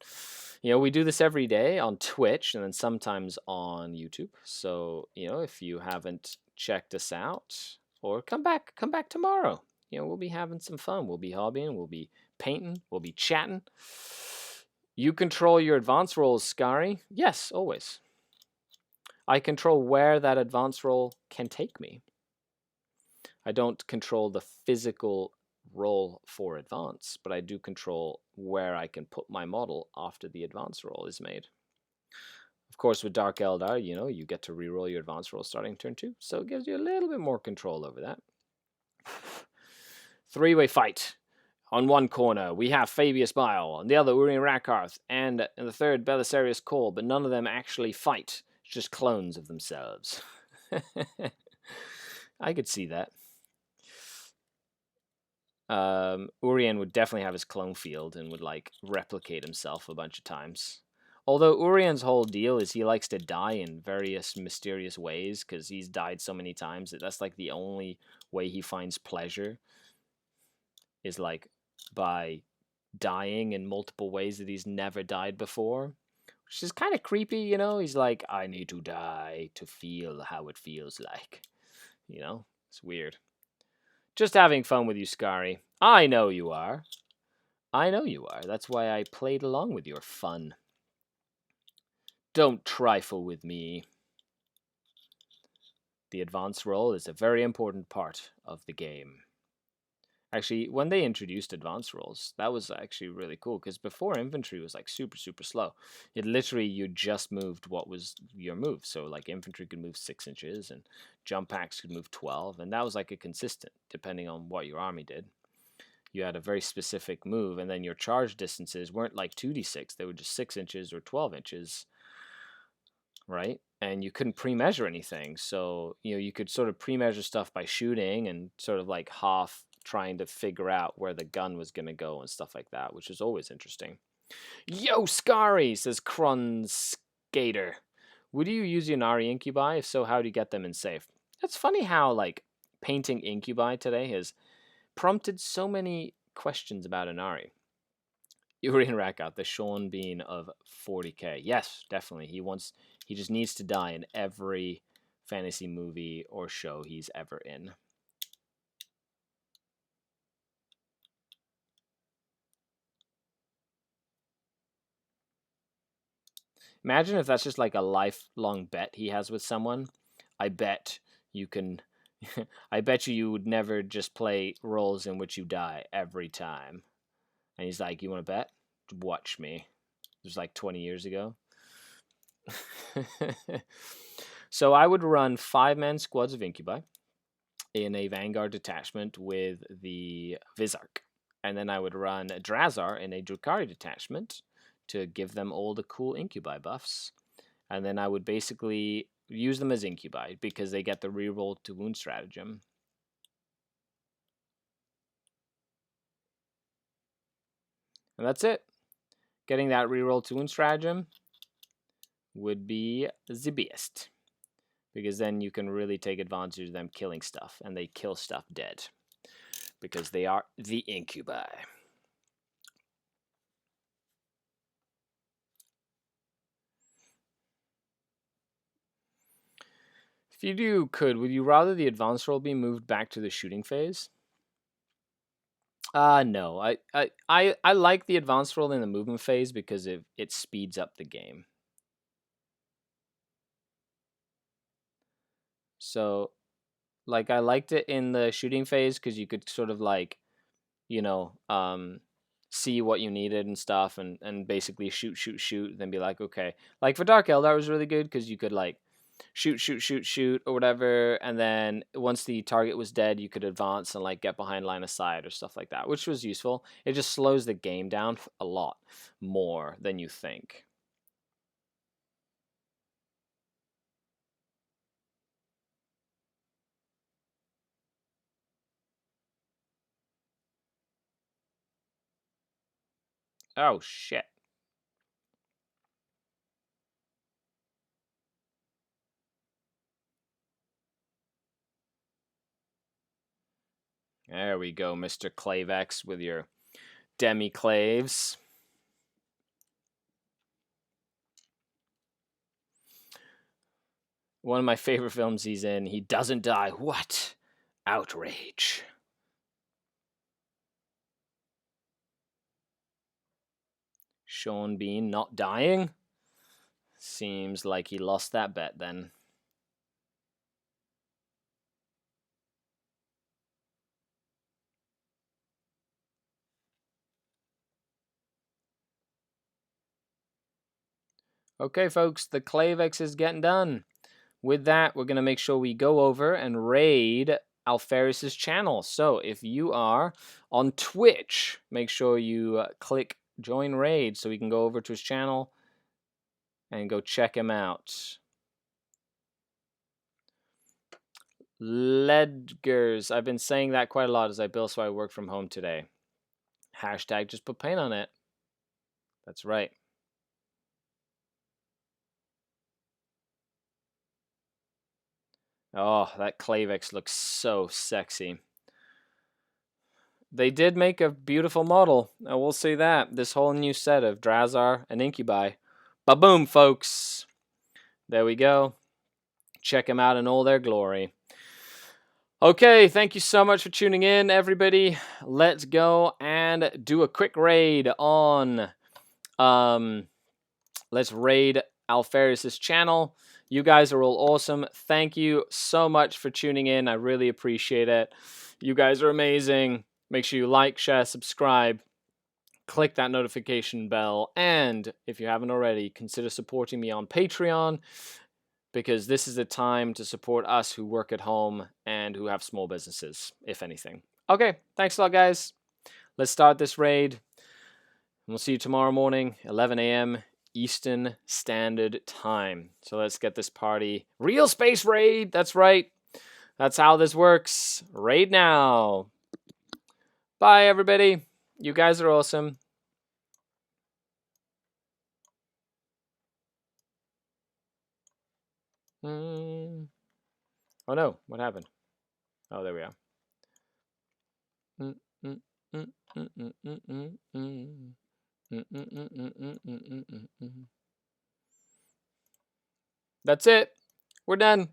We do this every day on Twitch and then sometimes on YouTube. So, if you haven't checked us out, or come back tomorrow. We'll be having some fun. We'll be hobbying, we'll be painting, we'll be chatting. You control your advance rolls, Skari. Yes, always. I control where that advance roll can take me. I don't control the physical roll for advance, but I do control where I can put my model after the advance roll is made. Of course, with Dark Eldar, you get to reroll your advance roll starting turn 2, so it gives you a little bit more control over that. Three-way fight. On one corner, we have Fabius Bile, on the other, Urian Rakarth, and in the third, Belisarius Cole, but none of them actually fight. It's just clones of themselves. I could see that. Urian would definitely have his clone field and would replicate himself a bunch of times. Although Urian's whole deal is he likes to die in various mysterious ways because he's died so many times that that's the only way he finds pleasure is by dying in multiple ways that he's never died before, which is kind of creepy. He's like, I need to die to feel how it feels like. It's weird. Just having fun with you, Skari. I know you are. That's why I played along with your fun. Don't trifle with me. The advance roll is a very important part of the game. Actually, when they introduced advance rolls, that was actually really cool, because before infantry was super slow. It literally, you just moved what was your move. So infantry could move 6 inches and jump packs could move 12, and that was a consistent depending on what your army did. You had a very specific move, and then your charge distances weren't 2d6, they were just 6 inches or 12 inches, right? And you couldn't pre-measure anything, so you could sort of pre-measure stuff by shooting and sort of half trying to figure out where the gun was going to go and stuff like that, which is always interesting. Yo, Skari, says Skater. Would you use Yunari Incubi? If so, how do you get them in safe? It's funny how, like, painting Incubi today has prompted so many questions about Inari. Urian Rackout, the Sean Bean of 40k. Yes, definitely. He just needs to die in every fantasy movie or show he's ever in. Imagine if that's just like a lifelong bet he has with someone. I bet you can I bet you would never just play roles in which you die every time. And he's like, you want to bet? Watch me. It was like 20 years ago. So I would run 5-man squads of Incubi in a Vanguard detachment with the Vizark. And then I would run Drazar in a Drukhari detachment to give them all the cool Incubi buffs. And then I would basically use them as Incubi because they get the reroll to wound stratagem. And that's it. Getting that reroll to wound stratagem would be the best. Because then you can really take advantage of them killing stuff. And they kill stuff dead. Because they are the Incubi. If you would you rather the advanced roll be moved back to the shooting phase? No. I like the advanced roll in the movement phase because it speeds up the game. So, like, I liked it in the shooting phase because you could sort of, like, you know, see what you needed and stuff and basically shoot, then be like, okay. Like, for Dark Eldar, was really good because you could, like, shoot or whatever, and then once the target was dead, you could advance and, like, get behind line of sight or stuff like that, which was useful. It just slows the game down a lot more than you think. Oh, shit. There we go, Mr. Clavex with your demi-claves. One of my favorite films he's in. He doesn't die. What? Outrage. Sean Bean not dying? Seems like he lost that bet then. Okay, folks, the Clavex is getting done. With that, we're going to make sure we go over and raid Alferis's channel. So if you are on Twitch, make sure you click join raid so we can go over to his channel and go check him out. Ledgers. I've been saying that quite a lot as I build so I work from home today. Hashtag just put paint on it. That's right. Oh, that Clavex looks so sexy. They did make a beautiful model. I will say that. This whole new set of Drazar and Incubi. Ba-boom, folks. There we go. Check them out in all their glory. Okay, thank you so much for tuning in, everybody. Let's go and do a quick raid on... let's raid Alferis's channel. You guys are all awesome. Thank you so much for tuning in. I really appreciate it. You guys are amazing. Make sure you like, share, subscribe. Click that notification bell. And if you haven't already, consider supporting me on Patreon, because this is the time to support us who work at home and who have small businesses, if anything. Okay, thanks a lot, guys. Let's start this raid. We'll see you tomorrow morning, 11 a.m. Eastern Standard Time. So let's get this party. Real space raid. That's right. That's how this works. Raid now. Bye, everybody. You guys are awesome. Oh no, what happened? Oh, there we are. That's it. We're done.